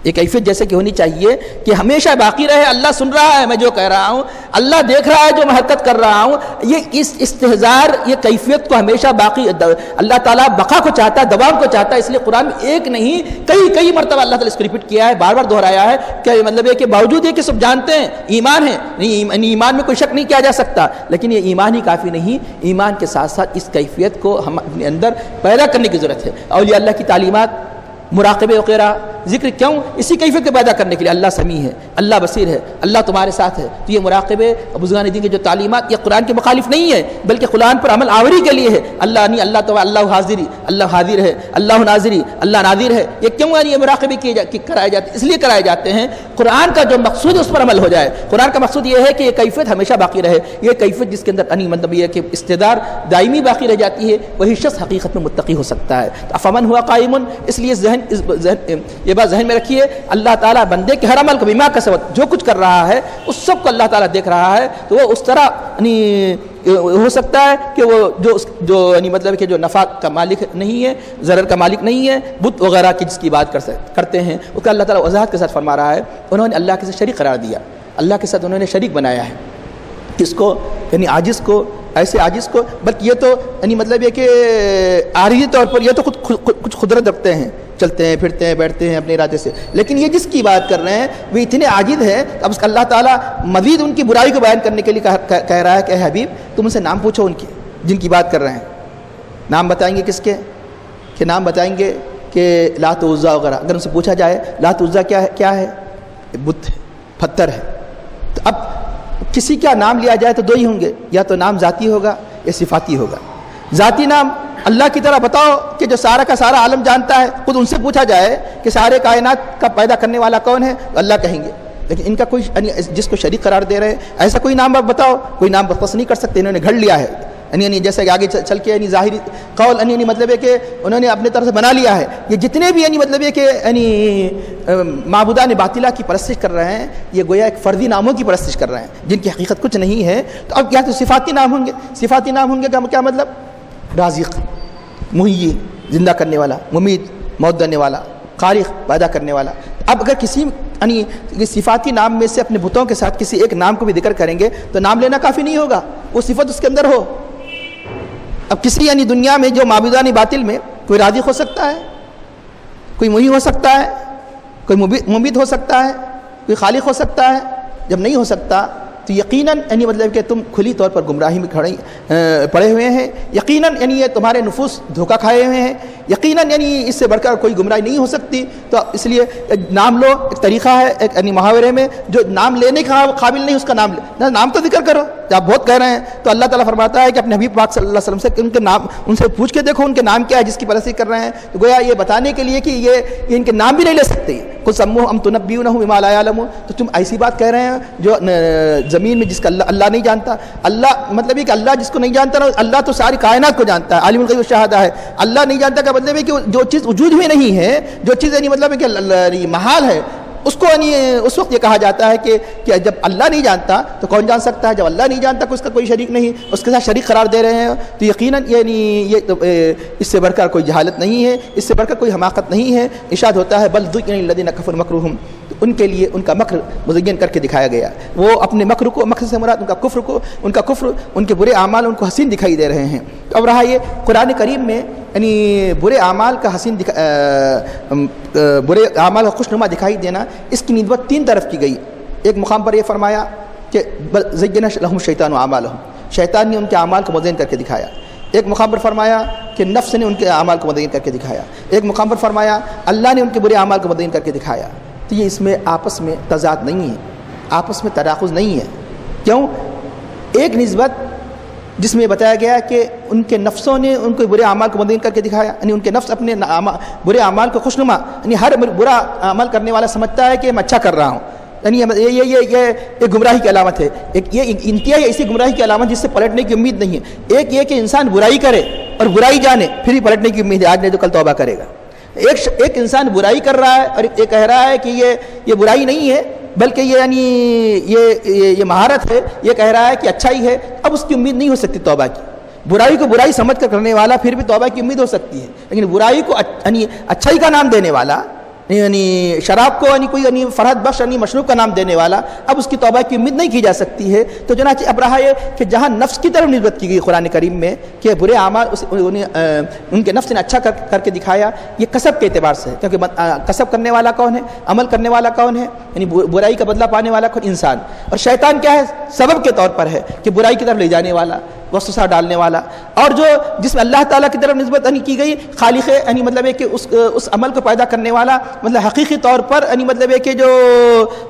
یہ کیفیت جیسے کہ ہونی چاہیے کہ ہمیشہ باقی رہے. اللہ سن رہا ہے میں جو کہہ رہا ہوں، اللہ دیکھ رہا ہے جو میں حرکت کر رہا ہوں. یہ اس استحضار، یہ کیفیت کو ہمیشہ باقی اللہ تعالیٰ بقا کو چاہتا ہے، دوام کو چاہتا ہے. اس لیے قرآن میں ایک نہیں کئی مرتبہ اللہ تعالیٰ اس کو ریپیٹ کیا ہے، بار بار دہرایا ہے. کیا مطلب ہے کہ باوجود یہ کہ سب جانتے ہیں ایمان ہے، نہیں ایمان میں کوئی شک نہیں کیا جا سکتا، لیکن یہ ایمان ہی کافی نہیں. ایمان کے ساتھ ساتھ اس کیفیت کو ہم اپنے اندر پیدا کرنے کی ضرورت ہے. اولیاء اللہ کی تعلیمات، مراقبے وغیرہ ذکر کیوں؟ اسی کیفیت کو پیدا کرنے کے لیے. اللہ سمیع ہے، اللہ بصیر ہے، اللہ تمہارے ساتھ ہے. تو یہ مراقبے بزرگان دین کے جو تعلیمات، یہ قرآن کے مخالف نہیں ہے، بلکہ قرآن پر عمل آوری کے لیے ہے. اللہ تو اللہ حاضری، اللہ حاضر ہے، اللہ ناظری، اللہ ناظر ہے. یہ کیوں یہ مراقبے کرائے جاتے؟ اس لیے کرائے جاتے ہیں قرآن کا جو مقصود ہے اس پر عمل ہو جائے. قرآن کا مقصود یہ ہے کہ یہ کیفیت ہمیشہ باقی رہے. یہ کیفیت جس کے اندر مطلب یہ کہ استعدار دائمی باقی رہ جاتی ہے، وہی شخص حقیقت میں متقی ہو سکتا ہے. فمن ہوا قائم. اس لیے یہ بات ذہن میں رکھیے، اللہ تعالیٰ بندے کے ہر عمل کو بما کسبت، جو کچھ کر رہا ہے اس سب کو اللہ تعالیٰ دیکھ رہا ہے. تو وہ اس طرح ہو سکتا ہے کہ وہ جو مطلب کہ جو نفع کا مالک نہیں ہے، ضرر کا مالک نہیں ہے، بت وغیرہ کی جس کی بات کرتے ہیں، اس کا اللہ تعالیٰ وضاحت کے ساتھ فرما رہا ہے انہوں نے اللہ کے ساتھ شریک قرار دیا. اللہ کے ساتھ انہوں نے شریک بنایا ہے. کس کو؟ عاجز کو، ایسے عاجز کو. بلکہ یہ تو مطلب یہ کہ عارضی طور پر یہ تو کچھ قدرت رکھتے ہیں، چلتے ہیں، پھرتے ہیں، بیٹھتے ہیں اپنے ارادے سے. لیکن یہ جس کی بات کر رہے ہیں وہ اتنے عاجز ہیں. اب اس کا اللہ تعالیٰ مزید ان کی برائی کو بیان کرنے کے لیے کہہ رہا ہے کہ اے حبیب تم ان سے نام پوچھو، ان کے جن کی بات کر رہے ہیں. نام بتائیں گے کس کے؟ کہ نام بتائیں گے کہ لات و عزا وغیرہ. اگر ان سے پوچھا جائے لات و عزا کیا ہے؟ بت ہے، پتھر ہے. تو اب کسی کا نام لیا جائے تو دو ہی ہوں گے، یا تو نام ذاتی ہوگا یا صفاتی ہوگا. ذاتی نام اللہ کی طرح بتاؤ کہ جو سارا کا سارا عالم جانتا ہے، خود ان سے پوچھا جائے کہ سارے کائنات کا پیدا کرنے والا کون ہے، تو اللہ کہیں گے. لیکن ان کا کوئی جس کو شریک قرار دے رہے ہیں ایسا کوئی نام بتاؤ، کوئی نام بخص نہیں کر سکتے. انہوں نے گھڑ لیا ہے، جیسے کہ آگے چل کے ظاہری قول مطلب ہے کہ انہوں نے اپنے طرف سے بنا لیا ہے. یہ جتنے بھی مطلب ہے کہ معبودان باطلہ کی پرستش کر رہے ہیں، یہ گویا ایک فردی ناموں کی پرستش کر رہے ہیں جن کی حقیقت کچھ نہیں ہے. تو اب کیا تو صفاتی نام ہوں گے. صفاتی نام ہوں گے کا کیا مطلب؟ رازق، محیی زندہ کرنے والا، ممید موت دینے والا، خالق پیدا کرنے والا. اب اگر کسی صفاتی نام میں سے اپنے بتوں کے ساتھ کسی ایک نام کو بھی ذکر کریں گے تو نام لینا کافی نہیں ہوگا، وہ صفت اس کے اندر ہو. اب کسی دنیا میں جو معبودان باطل میں کوئی رازق ہو سکتا ہے، کوئی محیی ہو سکتا ہے، کوئی ممید ہو سکتا ہے، کوئی خالق ہو سکتا ہے. جب نہیں ہو سکتا تو یقیناً مطلب کہ تم کھلی طور پر گمراہی میں پڑے ہوئے ہیں. یقیناً یہ تمہارے نفوس دھوکہ کھائے ہوئے ہیں. یقیناً یعنی اس سے بڑھ کر کوئی گمراہی نہیں ہو سکتی. تو اس لیے نام لو ایک طریقہ ہے, ایک یعنی محاورے میں جو نام لینے کا قابل نہیں اس کا نام تو ذکر کرو. جب آپ بہت کہہ رہے ہیں تو اللہ تعالیٰ فرماتا ہے کہ اپنے حبیب پاک صلی اللہ علیہ وسلم سے ان کے نام ان سے پوچھ کے دیکھو ان کے نام کیا ہے جس کی پرستی کر رہے ہیں. تو گویا یہ بتانے کے لیے کہ یہ ان کے نام بھی نہیں لے سکتے. قل سموہ ام تنبئونہ بما لا یعلم, تو تم ایسی بات کہہ رہے ہیں جو زمین میں جس کا اللہ نہیں جانتا. اللہ مطلب یہ کہ اللہ جس کو نہیں جانتا نا, اللہ تو ساری کائنات کو جانتا ہے, عالم الغیب والشہادہ ہے. اللہ نہیں جانتا کا مطلب ہے کہ جو چیز وجود میں نہیں ہے, جو چیز یعنی مطلب ہے کہ محال ہے, اس کو یعنی اس وقت یہ کہا جاتا ہے کہ جب اللہ نہیں جانتا تو کون جان سکتا ہے. جب اللہ نہیں جانتا اس کا کوئی شریک نہیں, اس کے ساتھ شریک قرار دے رہے ہیں, تو یقیناً یعنی یہ اس سے بڑھ کر کوئی جہالت نہیں ہے, اس سے بڑھ کر کوئی حماقت نہیں ہے. ارشاد ہوتا ہے بل ذُيِّنَ لِلَّذِينَ كَفَرُوا مَكْرُهُمْ, ان کے لیے ان کا مکر مزین کر کے دکھایا گیا. وہ اپنے مکر کو, مکر سے مراد ان کا کفر ان کے برے اعمال ان کو حسین دکھائی دے رہے ہیں. اب رہا یہ قرآن کریم میں یعنی برے اعمال کا حسین برے اعمال کا خوشنما دکھائی دینا, اس کی نسبت تین طرف کی گئی. ایک مقام پر یہ فرمایا کہ زَيَّنَ لَهُمُ الشَّيْطَانُ أَعْمَالَهُم, شیطان نے ان کے اعمال کو مزین کر کے دکھایا. ایک مقام پر فرمایا کہ نفس نے ان کے اعمال کو مزین کر کے دکھایا. ایک مقام پر فرمایا اللہ نے ان کے برے اعمال کو مزین کر کے دکھایا. تو یہ اس میں آپس میں تضاد نہیں ہے, آپس میں تناقض نہیں ہے. کیوں؟ ایک نسبت جس میں بتایا گیا کہ ان کے نفسوں نے ان کو برے اعمال کو مدین کر کے دکھایا, یعنی ان کے نفس اپنے برے اعمال کو خوشنما, یعنی ہر برا عمل کرنے والا سمجھتا ہے کہ میں اچھا کر رہا ہوں, یعنی یہ گمراہی کی علامت ہے. یہ انتہائی ایسی گمراہی کی علامت جس سے پلٹنے کی امید نہیں ہے. ایک یہ کہ انسان برائی کرے اور برائی جانے پھر ہی پلٹنے کی امید ہے, آج نہیں تو کل توبہ کرے گا. ایک انسان برائی کر رہا ہے اور یہ کہہ رہا ہے کہ یہ برائی نہیں ہے بلکہ یہ یعنی یہ مہارت ہے, یہ کہہ رہا ہے کہ اچھائی ہے. اب اس کی امید نہیں ہو سکتی توبہ کی. برائی کو برائی سمجھ کر کرنے والا پھر بھی توبہ کی امید ہو سکتی ہے, لیکن برائی کو یعنی اچھائی کا نام دینے والا, یعنی شراب کو یعنی کوئی یعنی فرحت بخش یعنی مشروب کا نام دینے والا, اب اس کی توبہ کی امید نہیں کی جا سکتی ہے. تو چنانچہ اب رہا یہ کہ جہاں نفس کی طرف نسبت کی گئی قرآن کریم میں کہ برے اعمال ان کے نفس نے اچھا کر کے دکھایا, یہ کسب کے اعتبار سے, کیونکہ کسب کرنے والا کون ہے, عمل کرنے والا کون ہے, یعنی برائی کا بدلہ پانے والا کون, انسان. اور شیطان کیا ہے, سبب کے طور پر ہے کہ برائی کی طرف لے جانے والا, وسوسہ ڈالنے والا. اور جس میں اللہ تعالیٰ کی طرف نسبت کی گئی خالق یعنی مطلب ہے کہ اس عمل کو پیدا کرنے والا, مطلب حقیقی طور پر یعنی مطلب ہے کہ جو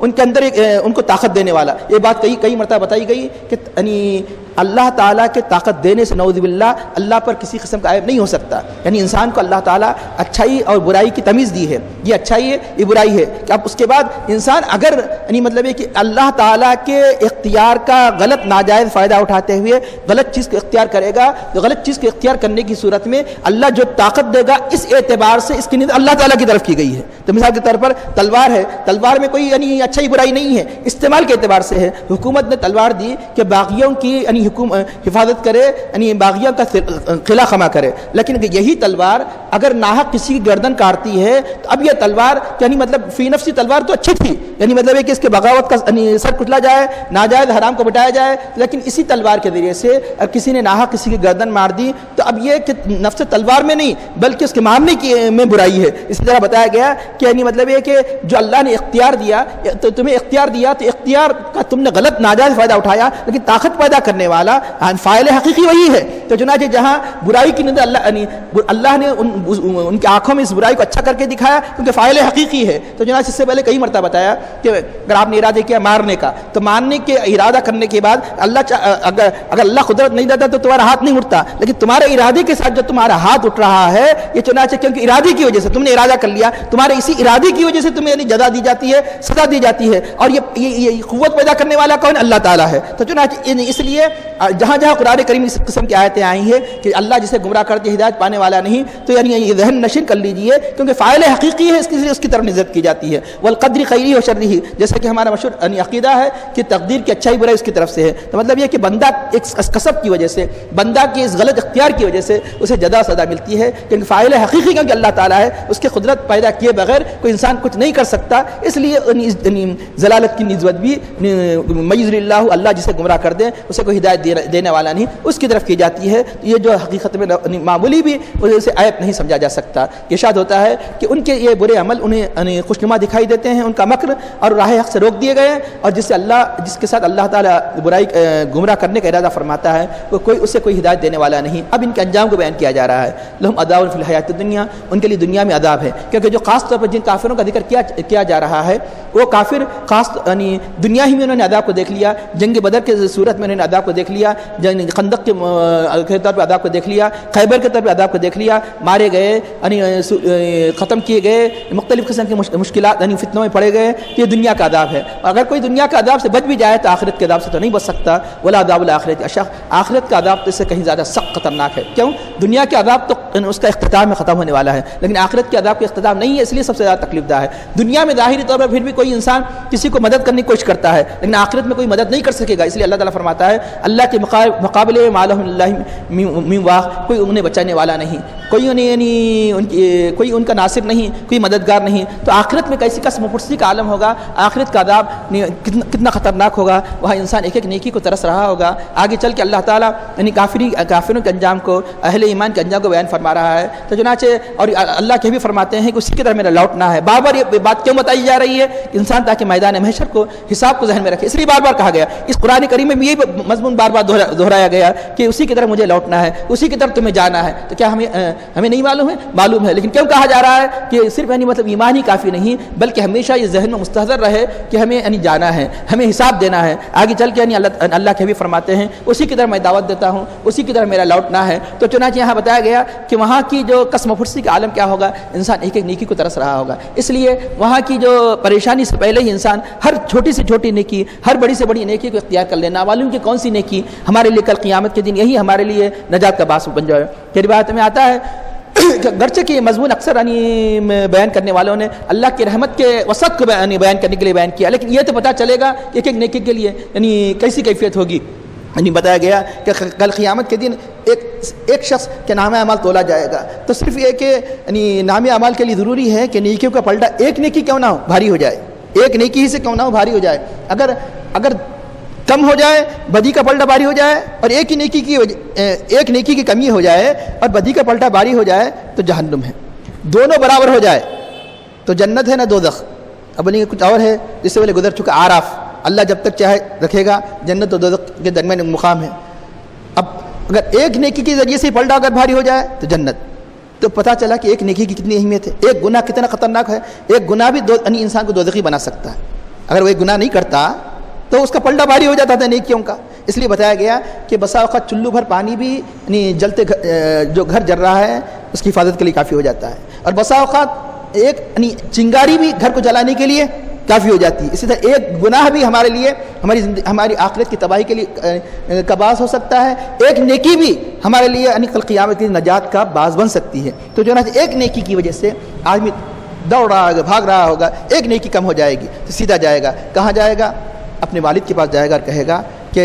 ان کے اندر ان کو طاقت دینے والا. یہ بات کئی مرتبہ بتائی گئی کہ یعنی اللہ تعالیٰ کے طاقت دینے سے نعوذ باللہ اللہ پر کسی قسم کا عیب نہیں ہو سکتا. یعنی انسان کو اللہ تعالیٰ اچھائی اور برائی کی تمیز دی ہے, یہ اچھائی ہے یہ برائی ہے. کہ اب اس کے بعد انسان اگر یعنی مطلب ہے کہ اللہ تعالیٰ کے اختیار کا غلط ناجائز فائدہ اٹھاتے ہوئے غلط چیز کو اختیار کرے گا, تو غلط چیز کو اختیار کرنے کی صورت میں اللہ جو طاقت دے گا اس اعتبار سے اس کی نیت اللہ تعالیٰ کی طرف کی گئی ہے. تو مثال کے طور پر تلوار ہے, تلوار میں کوئی یعنی اچھائی برائی نہیں ہے, استعمال کے اعتبار سے ہے. حکومت نے تلوار دی کہ باغیوں کی یعنی حفاظت کرے, یعنی باغیوں کا قلعہ خما کرے, لیکن یہی تلوار اگر ناحق کسی کی گردن کاٹتی ہے تو اب یہ تلوار یعنی مطلب فی نفسی تلوار تو اچھی تھی, یعنی مطلب ہے کہ اس کے بغاوت کا یعنی سر کچلا جائے, ناجائز حرام کو بٹایا جائے, لیکن اسی تلوار کے ذریعے سے اگر کسی نے ناحق کسی کی گردن مار دی تو اب یہ کہ نفس تلوار میں نہیں بلکہ اس کے مارنے کی میں برائی ہے. اسی طرح بتایا گیا کہ یعنی مطلب یہ کہ جو اللہ نے اختیار دیا تو تمہیں اختیار دیا, تو اختیار کا تم نے غلط ناجائز فائدہ اٹھایا, لیکن طاقت پیدا کرنے والا فاعل حقیقی وہی ہے. تو چنانچہ جہاں برائی کی نظر اللہ نے ان کی آنکھوں میں اس برائی کو اچھا کر کے دکھایا کیونکہ فاعل حقیقی ہے. تو چنانچہ اس سے پہلے کئی مرتبہ بتایا کہ اگر آپ نے ارادہ کیا مارنے کا تو مارنے کے ارادہ کرنے کے بعد اگر اللہ قدرت نہیں دیتا تو تمہارا ہاتھ نہیں اٹھتا, لیکن تمہارے ارادے کے ساتھ جو تمہارا ہاتھ اٹھ رہا ہے یہ چنانچہ کیونکہ ارادے کی وجہ سے تم نے ارادہ کر لیا, تمہارے اسی ارادے کی وجہ سے تمہیں یعنی جزا دی جاتی ہے, سزا دی جاتی ہے. اور یہ قوت پیدا کرنے والا کون, اللہ تعالیٰ ہے. تو چنانچہ اس لیے جہاں جہاں قرآن کریم اس قسم کی آیتیں آئی ہیں کہ اللہ جسے گمراہ کرتے ہدایت پانے والا نہیں, تو یعنی یہ ذہن نشین کر لیجئے کیونکہ فاعل حقیقی ہے, اس کی طرف نظر کی جاتی ہے. والقدر خیری و شرری, جیسا کہ ہمارا مشہور عقیدہ ہے کہ تقدیر کی اچھائی برائی اس کی طرف سے ہے. تو مطلب یہ کہ بندہ ایک کسب کی وجہ سے, بندہ کے اس غلط اختیار کی وجہ سے اسے جزا سزا ملتی ہے, کیونکہ فاعل حقیقی کیونکہ اللہ تعالیٰ ہے, اس کی قدرت پیدا کیے بغیر کوئی انسان کچھ نہیں کر سکتا. اس لیے ضلالت کی نسبت بھی میز اللہ, اللہ جسے گمراہ کر دیں اسے کوئی ہدایت ہدایت دینے والا نہیں، اس کی طرف کی جاتی ہے. یہ جو حقیقت میں معمولی بھی اسے آیت نہیں سمجھا جا سکتا. ارشاد ہوتا ہے کہ ان کے یہ برے عمل انہیں خوشنما دکھائی دیتے ہیں، ان کا مکر اور راہ حق سے روک دیے گئے، اور جس کے ساتھ اللہ تعالیٰ برائی گمراہ کرنے کا ارادہ فرماتا ہے وہ اسے کوئی ہدایت دینے والا نہیں. اب ان کے انجام کو بیان کیا جا رہا ہے. لہم عذاب فی الحیات الدنیا، ان کے لیے دنیا میں عذاب ہے. کیونکہ جو خاص طور پر جن کافروں کا ذکر کیا جا رہا ہے وہ کافر خاص یعنی دنیا ہی میں انہوں نے عذاب کو دیکھ لیا. جنگ بدر کے صورت میں انہوں نے عذاب کو دیکھ لیا، جنگ خندق کے طور پہ عذاب کو دیکھ لیا، خیبر کے طور پہ عذاب کو دیکھ لیا، مارے گئے یعنی ختم کیے گئے، مختلف قسم کی مشکلات یعنی فتنوں میں پڑے گئے. یہ دنیا کا عذاب ہے. اگر کوئی دنیا کا عذاب سے بچ بھی جائے تو آخرت کے عذاب سے تو نہیں بچ سکتا. ولا عذاب الآخرۃ اشق، آخرت کا عذاب تو اس سے کہیں زیادہ سخت خطرناک ہے. کیوں؟ دنیا کے عذاب تو اس کا اختتام میں ختم ہونے والا ہے، لیکن آخرت کے عذاب کا اختتام نہیں ہے، اس لیے سب سے زیادہ تکلیف دہ ہے. دنیا میں ظاہری طور پر پھر بھی کوئی انسان کسی کو مدد کرنے کی کوشش کرتا ہے، لیکن آخرت میں کوئی مدد نہیں کر سکے گا. اس لیے اللہ تعالیٰ فرماتا ہے اللہ کے مقابلے میں ما لہم من اللہ من واق، کوئی انہیں بچانے والا نہیں، کوئی انہیں یعنی کوئی ان کا ناصر نہیں، کوئی مددگار نہیں. تو آخرت میں کیسی قسم و پرسی کا عالم ہوگا، آخرت کا عذاب کتنا خطرناک ہوگا. وہاں انسان ایک ایک نیکی کو ترس رہا ہوگا. آگے چل کے اللہ تعالیٰ یعنی کافروں کے انجام کو، اہل ایمان کے انجام کو بیان فرما رہا ہے. تو چنانچہ اور اللہ کے بھی فرماتے ہیں کہ اسی کی طرف میرا لوٹنا ہے. بار بار یہ بات کیوں بتائی جا رہی ہے؟ انسان تاکہ میدان محشر کو، حساب کو ذہن میں رکھے. اس لیے بار بار کہا گیا، اس قرآن کریم میں یہ مضمون بار بار دہرایا گیا کہ اسی کی طرف مجھے لوٹنا ہے، اسی کی طرف تمہیں جانا ہے. تو کیا ہمیں نہیں معلوم ہے؟ معلوم ہے. لیکن کیوں کہا جا رہا ہے کہ صرف یعنی مطلب ایمان ہی کافی نہیں، بلکہ ہمیشہ یہ ذہن میں مستحضر رہے کہ ہمیں یعنی جانا ہے، ہمیں حساب دینا ہے. آگے چل کے یعنی اللہ کے بھی فرماتے ہیں اسی کی طرف میں دعوت دیتا ہوں، اسی کی طرف میرا لوٹنا ہے. تو چنانچہ یہاں بتایا گیا کہ وہاں کی جو قسم و پھرسی کا عالم کیا ہوگا، انسان ایک ایک نیکی کو ترس رہا ہوگا. اس لیے وہاں کی جو پریشانی سے پہلے ہی انسان ہر چھوٹی سے چھوٹی نیکی، ہر بڑی سے بڑی نیکی کو اختیار کر لینا. معلوم کہ کون سی نیکی ہمارے لیے کل قیامت کے دن یہی ہمارے لیے نجات کا باعث بن جائے. کہ روایت میں آتا ہے گرچہ کہ یہ مضمون اکثر یعنی بیان کرنے والوں نے اللہ کی رحمت کے وسعت کو بیان کرنے کے لیے بیان کیا، لیکن یہ تو پتہ چلے گا کہ ایک ایک نیکی کے لیے یعنی کیسی کیفیت ہوگی. یعنی بتایا گیا کہ کل قیامت کے دن ایک شخص کے نام اعمال تولا جائے گا. تو صرف یہ کہ یعنی نام اعمال کے لیے ضروری ہے کہ نیکیوں کا پلٹا ایک نیکی کیوں نہ ہو بھاری ہو جائے، ایک نیکی ہی سے کیوں نہ ہو بھاری ہو جائے. اگر کم ہو جائے بدی کا پلٹا بھاری ہو جائے، اور ایک نیکی کی کمی ہو جائے اور بدی کا پلٹا بھاری ہو جائے تو جہنم ہے. دونوں برابر ہو جائے تو جنت ہے نہ دوزخ. اب نہیں کچھ اور ہے جس سے پہلے گزر چکا آراف. اللہ جب تک چاہے رکھے گا، جنت اور دوزخ کے درمیان مقام ہے. اب اگر ایک نیکی کے ذریعے سے پلٹا اگر بھاری ہو جائے تو جنت. تو پتہ چلا کہ ایک نیکی کی کتنی اہمیت ہے. ایک گناہ کتنا خطرناک ہے. ایک گناہ بھی یعنی انسان کو دوزخی بنا سکتا ہے. اگر وہ ایک گناہ نہیں کرتا تو اس کا پلٹا بھاری ہو جاتا تھا نیکیوں کا. اس لیے بتایا گیا کہ بسا اوقات چلو بھر پانی بھی یعنی جلتے جو گھر جل رہا ہے اس کی حفاظت کے لیے کافی ہو جاتا ہے. اور بسا اوقات ایک یعنی چنگاری بھی گھر کو جلانے کے لیے کافی ہو جاتی ہے. اسی طرح ایک گناہ بھی ہمارے لیے ہماری آخرت کی تباہی کے لیے کا باعث ہو سکتا ہے. ایک نیکی بھی ہمارے لیے یعنی کل قیامت کی نجات کا باعث بن سکتی ہے. تو جو ہے ایک نیکی کی وجہ سے آدمی دوڑ رہا ہوگا، بھاگ رہا ہوگا، ایک نیکی کم ہو جائے گی تو سیدھا جائے گا. کہاں جائے گا؟ اپنے والد کے پاس جائے گا اور کہے گا کہ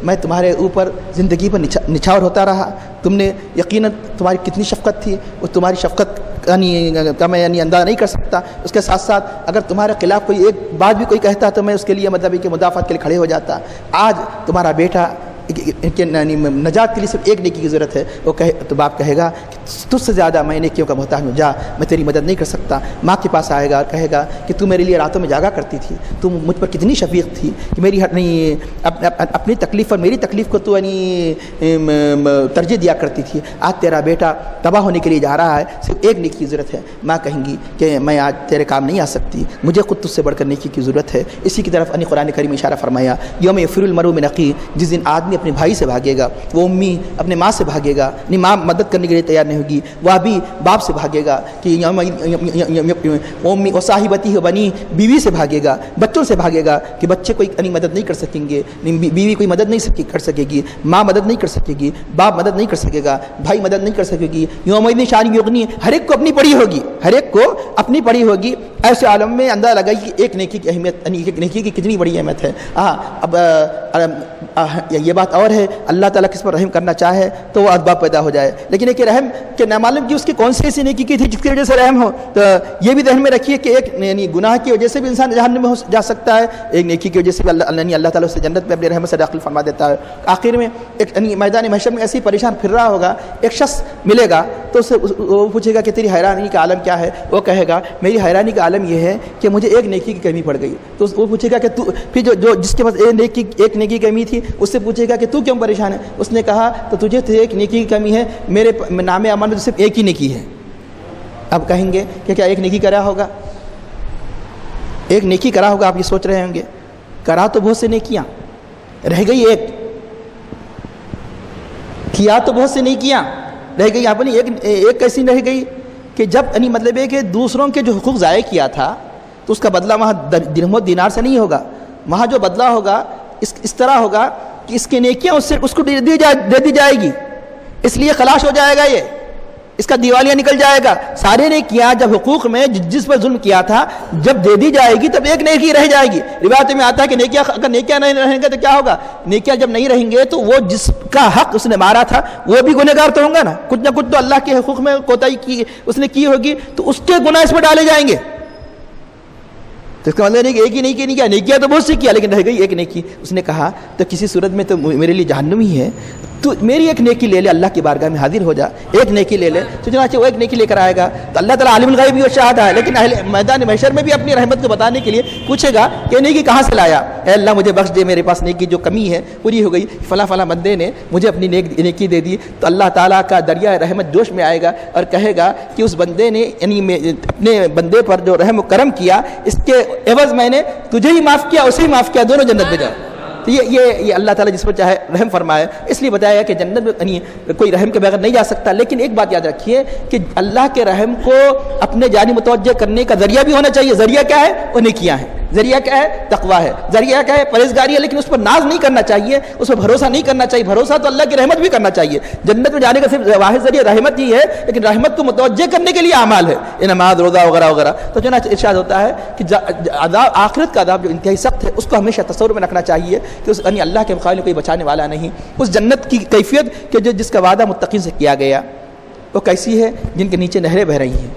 میں تمہارے اوپر زندگی پر نچھاور ہوتا رہا، تم نے یقیناً تمہاری کتنی شفقت تھی، اور تمہاری شفقت کا میں اندازہ نہیں کر سکتا. اس کے ساتھ ساتھ اگر تمہارے خلاف کوئی ایک بات بھی کوئی کہتا تو میں اس کے لیے مطلب کہ مدافعت کے لیے کھڑے ہو جاتا. آج تمہارا بیٹا نجات کے لیے صرف ایک نیکی کی ضرورت ہے. وہ تو باپ کہے گا کہ تجھ سے زیادہ میں نیکیوں کا محتاج ہوں، جا میں تیری مدد نہیں کر سکتا. ماں کے پاس آئے گا اور کہے گا کہ تو میرے لیے راتوں میں جاگا کرتی تھی، تو مجھ پر کتنی شفیق تھی کہ میری اپنی تکلیف اور میری تکلیف کو تو ترجیح دیا کرتی تھی. آج تیرا بیٹا تباہ ہونے کے لیے جا رہا ہے، صرف ایک نیکی کی ضرورت ہے. ماں کہیں گی کہ میں آج تیرے کام نہیں آ سکتی، مجھے خود تجھ سے بڑھ کر نیکی کی ضرورت ہے. اسی کی طرف قرآن کریم میں اشارہ فرمایا یوم یفر المرء من اخیہ، جس دن آدمی اپنے بھائی سے بھاگے گا، وہ امی اپنے ماں سے بھاگے گا، نہیں ماں مدد کرنے کے لیے تیار نہیں ہوگی، وہ بھی باپ سے بھاگے گا کہ امی وصاحبتہ بنی، بیوی سے بھاگے گا، بچوں سے بھاگے گا کہ بچے کوئی مدد نہیں کر سکیں گے، بیوی کوئی مدد نہیں کر سکے گی، ماں مدد نہیں کر سکے گی، باپ مدد نہیں کر سکے گا، بھائی مدد نہیں کر سکے گی. یومئذ شأن یغنی، ہر ایک کو اپنی پڑی ہوگی، ہر ایک کو اپنی پڑی ہوگی. ایسے عالم میں اندازہ لگائی کہ ایک نیکی کی اہمیت، ایک نیکی کی کتنی بڑی اہمیت ہے. اب یہ بات اور ہے اللہ تعالیٰ کس پر رحم کرنا چاہے تو وہ اسباب پیدا ہو جائے، لیکن ایک رحم کہ نہ معلوم کہ اس کی کون سی ایسی نیکی کی تھی جس کی وجہ سے رحم ہو. تو یہ بھی ذہن میں رکھیے کہ ایک یعنی گناہ کی وجہ سے بھی انسان جہنم میں جا سکتا ہے، ایک نیکی کی وجہ سے بھی اللہ تعالیٰ اسے جنت میں اپنی رحمت سے داخل فرما دیتا ہے. آخر میں ایک میدان محشر میں ایسی پریشان پھر رہا ہوگا، ایک شخص ملے گا تو اسے وہ پوچھے گا کہ تیری حیرانی کا عالم کیا ہے؟ وہ کہے گا میری حیرانی کا عالم یہ ہے کہ مجھے ایک نیکی کی کمی پڑ گئی. تو وہ پوچھے گا کہ تو پھر جو جس کے پاس ایک نیکی کی کمی تھی اس سے پوچھے گا کہ تو کیوں پریشان ہے؟ اس نے کہا تو تجھے تو ایک نیکی کی کمی ہے، میرے نام اعمال میں صرف ایک ہی نیکی ہے. اب کہیں گے کہ کیا ایک نیکی کرا ہوگا؟ ایک نیکی کرا ہوگا، آپ یہ سوچ رہے ہوں گے. کرا تو بہت سے نیکیاں، رہ گئی ایک. کیا تو بہت سے نیکیاں، رہ گئی اپنی ایک کیسی رہ گئی کہ جب یعنی مطلب ہے کہ دوسروں کے جو حقوق ضائع کیا تھا تو اس کا بدلہ وہاں درہم و دینار سے نہیں ہوگا. وہاں جو بدلہ ہوگا اس طرح ہوگا کہ اس کی نیکیاں اس کو دے دی جائے گی، اس لیے خلاص ہو جائے گا، یہ اس کا دیوالیہ نکل جائے گا. سارے نیکیاں جب حقوق میں جس پر ظلم کیا تھا جب دے دی جائے گی تب ایک نیکی رہ جائے گی. روایت میں آتا ہے کہ اگر نیکیاں نہیں رہیں گے تو کیا ہوگا؟ نیکیاں جب نہیں رہیں گے تو وہ جس کا حق اس نے مارا تھا وہ بھی گنہگار تو ہوں گا نا، کچھ نہ کچھ تو اللہ کے حقوق میں کوتاہی کی اس نے کی ہوگی، تو اس کے گناہ اس میں ڈالے جائیں گے. تو اس کا مطلب نہیں کہ ایک ہی نیکی نہیں کیا، نیکیاں تو بہت سی کیا لیکن رہ گئی ایک نیکی. اس نے کہا تو کسی صورت میں تو میرے لیے جہنم ہی ہے، تو میری ایک نیکی لے لے، اللہ کی بارگاہ میں حاضر ہو جا، ایک نیکی لے لے. تو چنانچہ وہ ایک نیکی لے کر آئے گا تو اللہ تعالیٰ عالم الغیب بھی اور شہادہ ہے، لیکن میدان محشر میں بھی اپنی رحمت کو بتانے کے لیے پوچھے گا کہ نیکی کہاں سے لایا؟ اے اللہ مجھے بخش دے، میرے پاس نیکی جو کمی ہے پوری ہو گئی، فلاں فلاں بندے نے مجھے اپنی نیکی دے دی. تو اللہ تعالیٰ کا دریا رحمت جوش میں آئے گا اور کہے گا کہ اس بندے نے یعنی اپنے بندے پر جو رحم و کرم کیا اس کے عوض میں نے تجھے ہی معاف کیا، اسے ہی معاف کیا، دونوں جنت میں جاؤ. تو یہ اللہ تعالیٰ جس پر چاہے رحم فرمائے. اس لیے بتایا کہ جنت میں کوئی رحم کے بغیر نہیں جا سکتا. لیکن ایک بات یاد رکھیے کہ اللہ کے رحم کو اپنے جانب متوجہ کرنے کا ذریعہ بھی ہونا چاہیے. ذریعہ کیا ہے؟ وہ نیکیاں ہیں. ذریعہ کیا ہے؟ تقویٰ ہے. ذریعہ کیا ہے؟ پرہیزگاری ہے. لیکن اس پر ناز نہیں کرنا چاہیے، اس پر بھروسہ نہیں کرنا چاہیے. بھروسہ تو اللہ کی رحمت بھی کرنا چاہیے. جنت میں جانے کا صرف واحد ذریعہ رحمت ہی ہے، لیکن رحمت کو متوجہ کرنے کے لیے اعمال ہے، نماز، روزہ وغیرہ وغیرہ. تو چنانچہ ارشاد ہوتا ہے کہ عذاب آخرت کا عذاب جو انتہائی سخت ہے اس کو ہمیشہ تصور میں رکھنا چاہیے کہ اس یعنی اللہ کے مقابلے کوئی بچانے والا نہیں. اس جنت کی کیفیت کہ جس کا وعدہ متقین سے کیا گیا وہ کیسی ہے؟ جن کے نیچے نہریں بہہ رہی ہیں.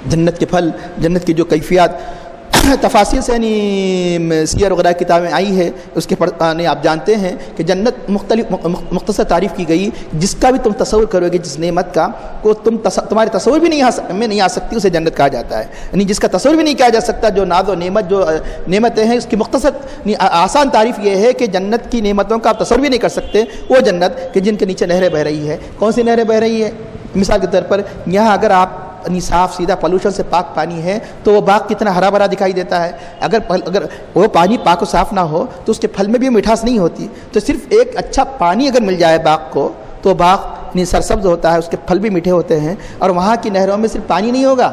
جنت کے پھل، جنت کی جو کیفیات تفاصیل سے یعنی سیر وغیرہ کتابیں آئی ہے اس کے پڑھنے آپ جانتے ہیں کہ جنت مختصر تعریف کی گئی. جس کا بھی تم تصور کرو گے جس نعمت کا وہ تمہارے تصور بھی نہیں آ سکتی اسے جنت کہا جاتا ہے. یعنی جس کا تصور بھی نہیں کیا جا سکتا، جو ناز و نعمت جو نعمتیں ہیں اس کی مختصر آسان تعریف یہ ہے کہ جنت کی نعمتوں کا آپ تصور بھی نہیں کر سکتے. وہ جنت کہ جن کے نیچے نہریں بہہ رہی ہے. کون سی نہریں بہہ رہی ہے؟ مثال کے طور پر یہاں اگر آپ صاف سیدھا پولوشن سے پاک پانی ہے تو وہ باغ کتنا ہرا بھرا دکھائی دیتا ہے. اگر وہ پانی پاک و صاف نہ ہو تو اس کے پھل میں بھی مٹھاس نہیں ہوتی. تو صرف ایک اچھا پانی اگر مل جائے باغ کو تو باغ سرسبز ہوتا ہے، اس کے پھل بھی میٹھے ہوتے ہیں. اور وہاں کی نہروں میں صرف پانی نہیں ہوگا،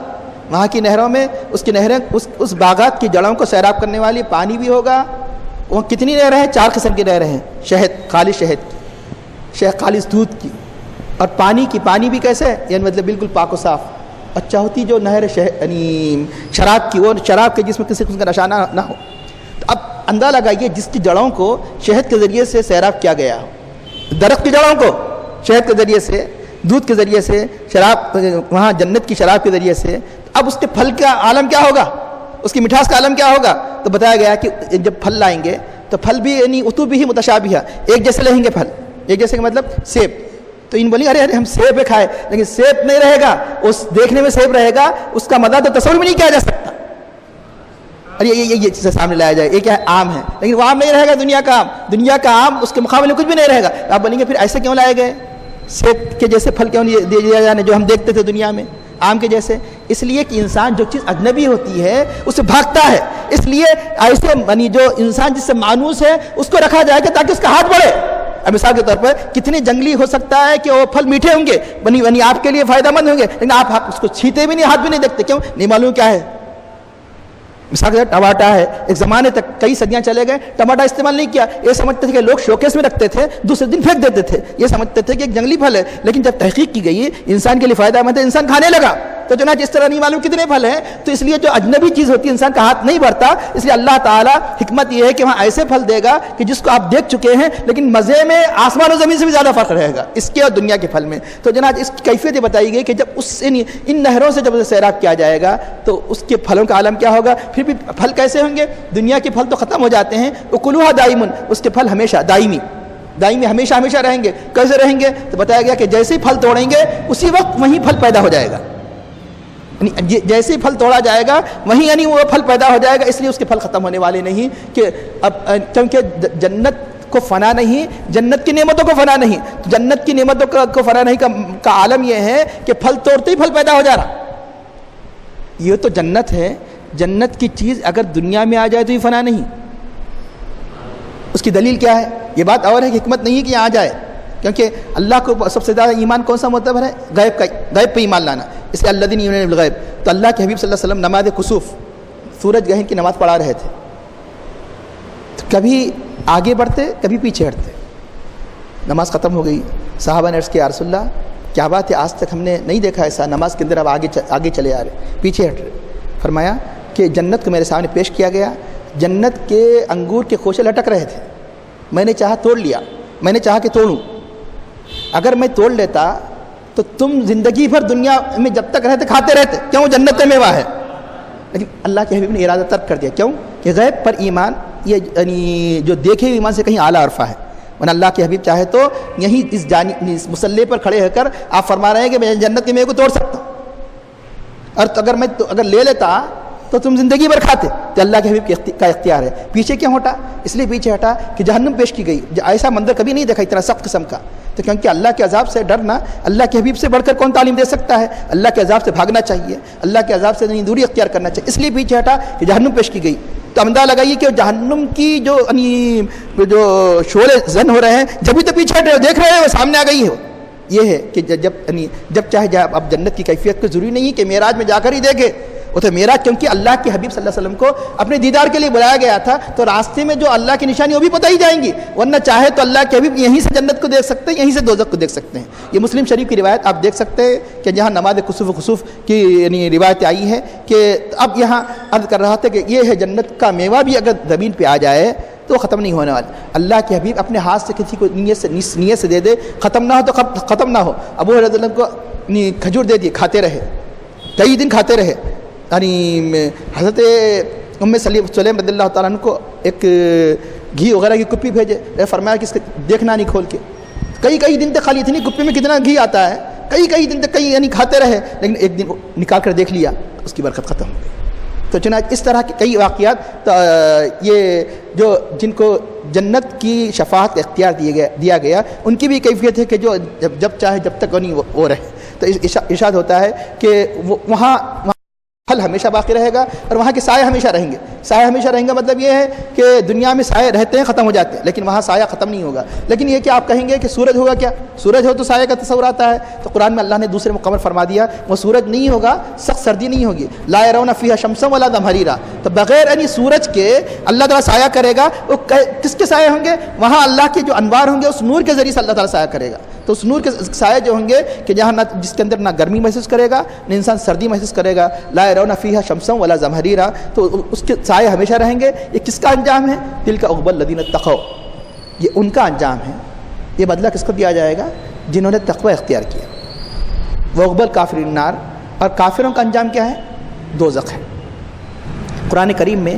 وہاں کی نہروں میں اس کی نہریں اس باغات کی جڑوں کو سیراب کرنے والی پانی بھی ہوگا. وہ کتنی نہریں ہیں؟ 4 قسم کی نہریں ہیں. خالص شہد کی، خالص دودھ کی، اور پانی بھی کیسے یعنی مطلب بالکل پاک و صاف. اچھا ہوتی جو نہر یعنی شراب کی، وہ شراب کے جس میں کسی قسم کا نشہ نہ ہو. تو اب اندازہ لگائیے جس کی جڑوں کو شہد کے ذریعے سے سیراب کیا گیا ہو، درخت کی جڑوں کو شہد کے ذریعے سے، دودھ کے ذریعے سے، شراب وہاں جنت کی شراب کے ذریعے سے، اب اس کے پھل کا عالم کیا ہوگا، اس کی مٹھاس کا عالم کیا ہوگا. تو بتایا گیا کہ جب پھل لائیں گے تو پھل بھی یعنی اتو بھی متشابہ، ایک جیسے لیں گے پھل، ایک جیسے مطلب سیب. تو ان بولیں ارے ہم سیب کھائے، لیکن سیب نہیں رہے گا، اس دیکھنے میں سیب رہے گا، اس کا مزہ تو تصور بھی نہیں کیا جا سکتا. اور یہ چیزیں سامنے لایا جائے. یہ کیا ہے؟ آم ہے، لیکن وہ آم نہیں رہے گا دنیا کا آم. دنیا کا آم اس کے مقابلے میں کچھ بھی نہیں رہے گا. آپ بولیں گے پھر ایسے کیوں لائے گئے؟ سیب کے جیسے پھل کیوں نہیں دے دیا جانے جو ہم دیکھتے تھے دنیا میں آم کے جیسے؟ اس لیے کہ انسان جو چیز اجنبی ہوتی ہے اس سے بھاگتا ہے. اس لیے ایسے یعنی جو انسان جس سے مانوس ہے اس کو رکھا جائے گا تاکہ اس کا ہاتھ بڑھے. اب مثال کے طور پر کتنی جنگلی ہو سکتا ہے کہ وہ پھل میٹھے ہوں گے، بنی آپ کے لیے فائدہ مند ہوں گے، لیکن آپ اس کو چھیتے بھی نہیں، ہاتھ بھی نہیں دیکھتے. کیوں؟ نہیں معلوم کیا ہے. مثال کے طور پر ٹماٹا ہے، ایک زمانے تک کئی صدیاں چلے گئے ٹماٹا استعمال نہیں کیا. یہ سمجھتے تھے کہ لوگ شوکیس میں رکھتے تھے، دوسرے دن پھینک دیتے تھے، یہ سمجھتے تھے کہ ایک جنگلی پھل ہے. لیکن جب تحقیق کی گئی انسان کے لیے فائدہ مند ہے، انسان کھانے لگا. تو چنانچہ اس طرح نہیں معلوم کتنے پھل ہیں. تو اس لیے جو اجنبی چیز ہوتی ہے انسان کا ہاتھ نہیں بڑھتا, اس لیے اللہ تعالیٰ حکمت یہ ہے کہ وہاں ایسے پھل دے گا کہ جس کو آپ دیکھ چکے ہیں لیکن مزے میں آسمان و زمین سے بھی زیادہ فرق رہے گا اس کے اور دنیا کے پھل میں. تو جناب اس کی کیفیت یہ بتائی گئی کہ جب ان نہروں سے جب سیراب کیا جائے گا تو اس کے پھلوں کا عالم کیا ہوگا. پھر بھی پھل کیسے ہوں گے؟ دنیا کے پھل تو ختم ہو جاتے ہیں, اکلوہا دائمن, اس کے پھل ہمیشہ دائمی ہمیشہ ہمیشہ رہیں گے. کیسے رہیں گے؟ تو بتایا گیا کہ جیسے ہی پھل توڑیں گے اسی وقت وہیں پھل پیدا ہو جائے گا. جیسے ہی پھل توڑا جائے گا وہیں یعنی وہ پھل پیدا ہو جائے گا. اس لیے اس کے پھل ختم ہونے والے نہیں کہ اب کیونکہ جنت کو فنا نہیں, جنت کی نعمتوں کو فنا نہیں. جنت کی نعمتوں کو فنا نہیں کا عالم یہ ہے کہ پھل توڑتے ہی پھل پیدا ہو جا رہا. یہ تو جنت ہے. جنت کی چیز اگر دنیا میں آ جائے تو یہ فنا نہیں. اس کی دلیل کیا ہے؟ یہ بات اور ہے کہ حکمت نہیں ہے کہ یہاں آ جائے, کیونکہ اللہ کو سب سے زیادہ ایمان کون سا معتبر ہے؟ غیب پہ ایمان لانا. اس لیے الذین یؤمنون بالغیب. تو اللہ کے حبیب صلی اللہ علیہ وسلم نماز کسوف, سورج گرہن کی نماز پڑھا رہے تھے. تو کبھی آگے بڑھتے کبھی پیچھے ہٹتے. نماز ختم ہو گئی, صحابہ نے عرض کیا یا رسول اللہ کیا بات ہے, آج تک ہم نے نہیں دیکھا ایسا, نماز کے اندر اب آگے چلے آ رہے, پیچھے ہٹ رہے. فرمایا کہ جنت کو میرے سامنے پیش کیا گیا. جنت کے انگور کے خوشے لٹک رہے تھے, میں نے چاہا توڑ لیا, میں نے چاہا کہ توڑوں. اگر میں توڑ لیتا تو تم زندگی بھر دنیا میں جب تک رہتے کھاتے رہتے. کیوں؟ جنت میں میوہ ہے. لیکن اللہ کے حبیب نے ارادہ ترک کر دیا. کیوں؟ کہ غیب پر ایمان یہ یعنی جو دیکھے ہوئے ایمان سے کہیں اعلیٰ عرفہ ہے. ورنہ اللہ کے حبیب چاہے تو یہیں اس مسلح پر کھڑے ہو کر آپ فرما رہے ہیں کہ میں جنت کے میوے کو توڑ سکتا ہوں, اور اگر میں اگر لے لیتا تو تم زندگی بھر کھاتے. تو اللہ کے حبیب کا اختیار ہے. پیچھے کیوں ہٹا؟ اس لیے پیچھے ہٹا کہ جہنم پیش کی گئی. ایسا منظر کبھی نہیں دیکھا اتنا سخت قسم کا. تو کیونکہ اللہ کے عذاب سے ڈرنا, اللہ کے حبیب سے بڑھ کر کون تعلیم دے سکتا ہے؟ اللہ کے عذاب سے بھاگنا چاہیے, اللہ کے عذاب سے دوری اختیار کرنا چاہیے. اس لیے پیچھے ہٹا کہ جہنم پیش کی گئی. تو اندازہ لگائیے کہ جہنم کی جو شعلے زن ہو رہے ہیں, جبھی تو پیچھے ہٹے دیکھ رہے ہیں وہ سامنے آ گئی ہے. یہ ہے کہ جب چاہے جائے. اب جنت کی کیفیت کو ضروری نہیں کہ معراج میں جا کر ہی دیکھے. وہ تو معراج کیونکہ اللہ کے حبیب صلی اللہ علیہ وسلم کو اپنے دیدار کے لیے بلایا گیا تھا, تو راستے میں جو اللہ کی نشانی وہ بھی پتہ ہی جائیں گی. ورنہ چاہے تو اللہ کے حبیب یہیں سے جنت کو دیکھ سکتے ہیں, یہیں سے دوزخ کو دیکھ سکتے ہیں. یہ مسلم شریف کی روایت آپ دیکھ سکتے ہیں کہ جہاں نماز کسوف کی یعنی روایت آئی ہے کہ اب یہاں عرض کر رہا تھا کہ یہ ہے جنت کا میوہ بھی اگر زمین پہ آ جائے تو ختم نہیں ہونے والا. اللہ کے حبیب اپنے ہاتھ سے کسی کو نیت سے دے دے, ختم نہ ہو تو ختم نہ ہو. ابو ہریرہ رضی اللہ عنہ کو کھجور دے دی, کھاتے رہے, کئی دن کھاتے رہے. یعنی حضرت ام سلیم رضی اللہ تعالیٰ عنہ کو ایک گھی وغیرہ کی کپی بھیجے, فرمایا کہ اس کے دیکھنا نہیں کھول کے. کئی دن تک خالی اتنی کپی میں کتنا گھی آتا ہے, کئی دن تک یعنی کھاتے رہے, لیکن ایک دن نکال کر دیکھ لیا, اس کی برکت ختم ہو گئی. تو چنانچہ اس طرح کے کئی واقعات یہ جو جن کو جنت کی شفاعت کا اختیار دیا گیا ان کی بھی کیفیت ہے کہ جو جب چاہے جب تک نہیں وہ رہے. تو ارشاد ہوتا ہے کہ وہاں پھل ہمیشہ باقی رہے گا اور وہاں کے سائے ہمیشہ رہیں گے. سایہ ہمیشہ رہیں گا مطلب یہ ہے کہ دنیا میں سائے رہتے ہیں ختم ہو جاتے ہیں, لیکن وہاں سایہ ختم نہیں ہوگا. لیکن یہ کہ آپ کہیں گے کہ سورج ہوگا, کیا سورج ہو تو سایہ کا تصور آتا ہے. تو قرآن میں اللہ نے دوسرے مقام فرما دیا وہ سورج نہیں ہوگا, سخت سردی نہیں ہوگی. لا يرون فيها شمسا ولا زمهريرا. تو بغیر یعنی سورج کے اللہ تعالیٰ سایہ کرے گا. وہ کس کے سایہ ہوں گے؟ وہاں اللہ کے جو انوار ہوں گے اس نور کے ذریعے سے اللہ تعالیٰ سایہ کرے گا. تو اس نور کے سایہ جو ہوں گے کہ جہاں نہ جس کے اندر نہ گرمی محسوس کرے گا نہ انسان سردی محسوس کرے گا. لا يرون فيها شمسا ولا زمهريرا. تو اس کے سایہ ہمیشہ رہیں گے. یہ کس کا انجام ہے؟ تلک عقبی الذین اتقوا. یہ ان کا انجام ہے. یہ بدلہ کس کو دیا جائے گا؟ جنہوں نے تقوی اختیار کیا. وعقبی الکافرین النار. اور کافروں کا انجام کیا ہے؟ دوزخ ہے. قرآن کریم میں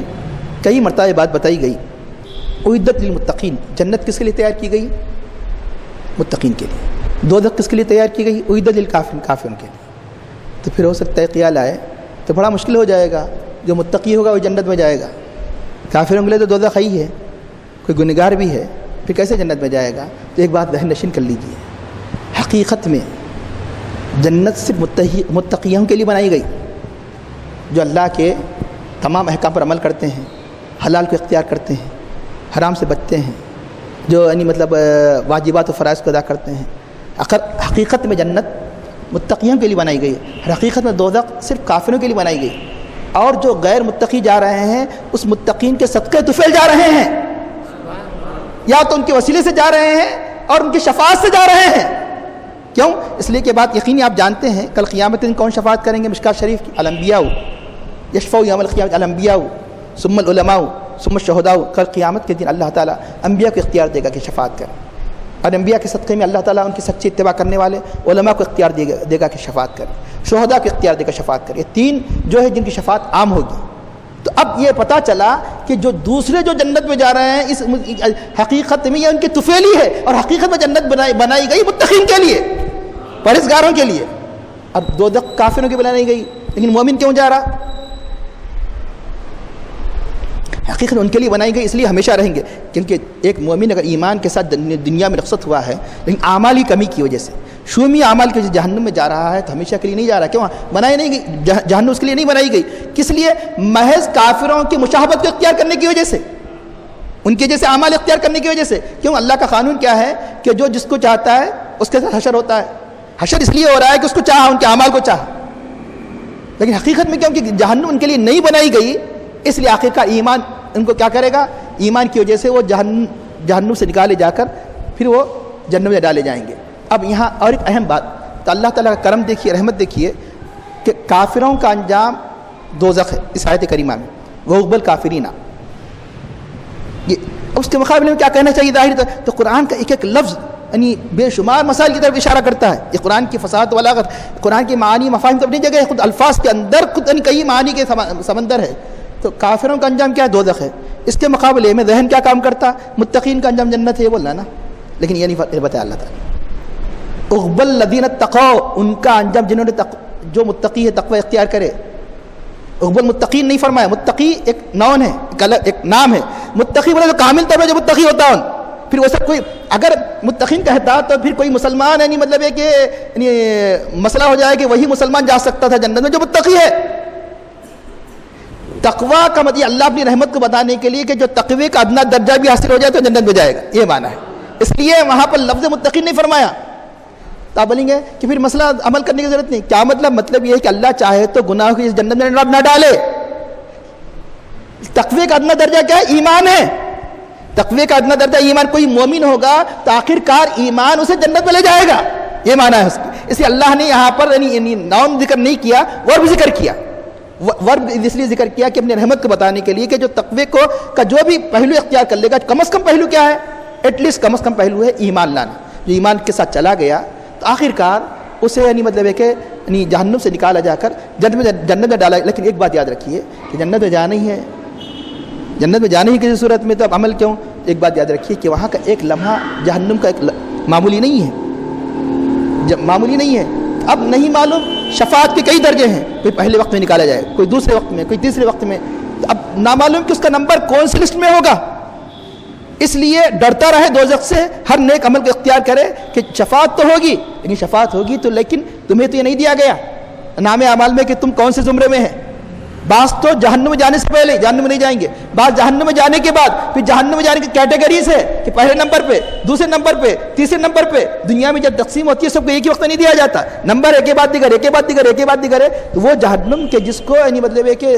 کئی مرتبہ بات بتائی گئی. اعدت للمتقین. جنت کس کے لیے تیار کی گئی؟ متقین کے لیے. دوزخ کس کے لیے تیار کی گئی؟ اعدت للکافرین. کافروں کے لیے. تو پھر ہو سکتا ہے خیال آئے تو بڑا مشکل ہو جائے گا. جو متقی ہوگا وہ جنت میں جائے گا, کافروں کے لیے تو دوزخ ہی ہے, کوئی گنہگار بھی ہے, پھر کیسے جنت میں جائے گا؟ تو ایک بات ذہن نشین کر لیجیے, حقیقت میں جنت صرف متقیوں کے لیے بنائی گئی جو اللہ کے تمام احکام پر عمل کرتے ہیں, حلال کو اختیار کرتے ہیں, حرام سے بچتے ہیں, جو یعنی مطلب واجبات و فرائض کو ادا کرتے ہیں. حقیقت میں جنت متقیوں کے لیے بنائی گئی. حقیقت میں دوزخ صرف کافروں کے لیے بنائی گئی. اور جو غیر متقی جا رہے ہیں اس متقین کے صدقے طفیل جا رہے ہیں, یا تو ان کے وسیلے سے جا رہے ہیں اور ان کی شفاعت سے جا رہے ہیں. کیوں؟ اس لیے کہ بات یقینی آپ جانتے ہیں کل قیامت دن کون شفاعت کریں گے؟ مشکات شریف کی الانبیاء یشفعوا یوم القیامت الانبیاء ثم العلماء ثم الشہداء. کل قیامت کے دن اللہ تعالیٰ انبیاء کو اختیار دے گا کہ شفاعت کریں، اور انبیاء کے صدقے میں اللہ تعالیٰ ان کی سچی اتباع کرنے والے علماء کو اختیار دے گا کہ شفاعت کریں، شہداء کو اختیار دے گا شفاعت کریں. یہ تین جو ہے جن کی شفاعت عام ہوگی. تو اب یہ پتہ چلا کہ جو دوسرے جو جنت میں جا رہے ہیں اس حقیقت میں یہ ان کی طفیلی ہے، اور حقیقت میں جنت بنائی گئی متقین کے لیے، پرہیزگاروں کے لیے، اور دوزخ کافروں کے لیے بنائی گئی. لیکن مومن کیوں جا رہا؟ حقیقت ان کے لیے بنائی گئی، اس لیے ہمیشہ رہیں گے. کیونکہ ایک مومن اگر ایمان کے ساتھ دنیا میں رخصت ہوا ہے لیکن اعمال کی کمی کی وجہ سے، شومی اعمال کی وجہ سے جہنم میں جا رہا ہے، تو ہمیشہ کے لیے نہیں جا رہا. کیوں؟ بنائی نہیں گئی جہنم، اس کے لیے نہیں بنائی گئی. کس لیے؟ محض کافروں کی مشابہت کو اختیار کرنے کی وجہ سے، ان کے جیسے اعمال اختیار کرنے کی وجہ سے. کیوں؟ اللہ کا قانون کیا ہے کہ جو جس کو چاہتا ہے اس کے ساتھ حشر ہوتا ہے. حشر اس لیے ہو رہا ہے کہ اس کو چاہا، ان کے اعمال کو چاہا. لیکن حقیقت میں کیونکہ جہنم ان کے لیے نہیں بنائی گئی، اس لیے آخر کا ایمان ان کو کیا کرے گا؟ ایمان کی وجہ سے وہ جہنم سے نکالے جا کر پھر وہ جہنم میں ڈالے جائیں گے. اب یہاں اور ایک اہم بات، تو اللہ تعالیٰ کا کرم دیکھیے، رحمت دیکھیے کہ کافروں کا انجام دوزخ ہے اس آیت کریمہ میں، وَعُقْبَى الْكَافِرِينَ. اس کے مقابلے میں کیا کہنا چاہیے ظاہر؟ تو قرآن کا ایک ایک لفظ یعنی بے شمار مسائل کی طرف اشارہ کرتا ہے. یہ قرآن کی فصاحت و بلاغت، قرآن کی معانی مفاہیم تو اپنی جگہ ہے، خود الفاظ کے اندر خود کئی معانی کے سمندر ہے. تو کافروں کا انجام کیا ہے؟ دوزخ ہے. اس کے مقابلے میں ذہن کیا کام کرتا؟ متقین کا انجام جنت ہے، یہ بولنا نا. لیکن یہ نہیں بتایا اللہ تعالیٰ. عُقْبَى الَّذِينَ اتَّقَوْا، ان کا انجام جنہوں نے جو متقی ہے تقوی اختیار کرے. عُقْبَى المتقین نہیں فرمایا، متقی ایک نون ہے، ایک نام ہے. متقی بولے تو کامل طور پر جو متقی ہوتا ہے. پھر ویسا کوئی اگر متقین کہتا تو پھر کوئی مسلمان یعنی مطلب ہے کہ مسئلہ ہو جائے کہ وہی مسلمان جا سکتا تھا جنت میں جو متقی ہے. تقوی کا مطلب اللہ اپنی رحمت کو بتانے کے لیے کہ جو تقوی کا ادنا درجہ بھی حاصل ہو جائے تو جنت میں جائے گا، یہ معنی ہے. اس لیے وہاں پر لفظ متقین نہیں فرمایا. تو آپ بولیں گے کہ پھر مسئلہ عمل کرنے کی ضرورت نہیں. کیا مطلب؟ مطلب یہ ہے کہ اللہ چاہے تو گناہ کی اس جنت میں نہ ڈالے. تقوی کا ادنا درجہ کیا ہے؟ ایمان ہے. تقوی کا ادنا درجہ ایمان. کوئی مومن ہوگا تو آخر کار ایمان اسے جنت میں لے جائے گا، یہ معنی ہے اس کی. اس لیے اللہ نے یہاں پر یعنی نام ذکر نہیں کیا، ورب ذکر کیا. ورب اس لیے ذکر کیا کہ اپنی رحمت کو بتانے کے لیے کہ جو تقوی کا جو بھی پہلو اختیار کر لے گا، کم از کم پہلو کیا ہے؟ ایٹ لیسٹ کم از کم پہلو ہے ایمان لانا. جو ایمان کے ساتھ چلا گیا تو آخر کار اسے یعنی مطلب ہے کہ یعنی جہنم سے نکالا جا کر جنت میں ڈالا. لیکن ایک بات یاد رکھیے کہ جنت میں جانا ہی ہے، جنت میں جانے ہی کسی صورت میں، تو اب عمل کیوں؟ ایک بات یاد رکھیے کہ وہاں کا ایک لمحہ جہنم کا ایک معمولی نہیں ہے، معمولی نہیں ہے. اب نہیں معلوم شفاعت کے کئی درجے ہیں، کوئی پہلے وقت میں نکالا جائے، کوئی دوسرے وقت میں، کوئی تیسرے وقت میں. اب نامعلوم کہ اس کا نمبر کون سی لسٹ میں ہوگا. اس لیے ڈرتا رہے دوزخ سے، ہر نیک عمل کو اختیار کرے کہ شفاعت تو ہوگی، لیکن شفاعت ہوگی تو لیکن تمہیں تو یہ نہیں دیا گیا نام اعمال میں کہ تم کون سے زمرے میں ہیں. بعض تو جہنم میں جانے سے پہلے جہنم میں نہیں جائیں گے، بعض جہنم میں جانے کے بعد پھر جہنم میں جانے کی کیٹیگریز ہے کہ پہلے نمبر پہ، دوسرے نمبر پہ، تیسرے نمبر پہ. دنیا میں جب تقسیم ہوتی ہے سب کو ایک ہی وقت نہیں دیا جاتا، نمبر ایک کے بعد دیگر، ایک کے بعد دیگر، ایک کے بعد دیگر ہے. تو وہ جہنم کے جس کو یعنی مطلب ہے کہ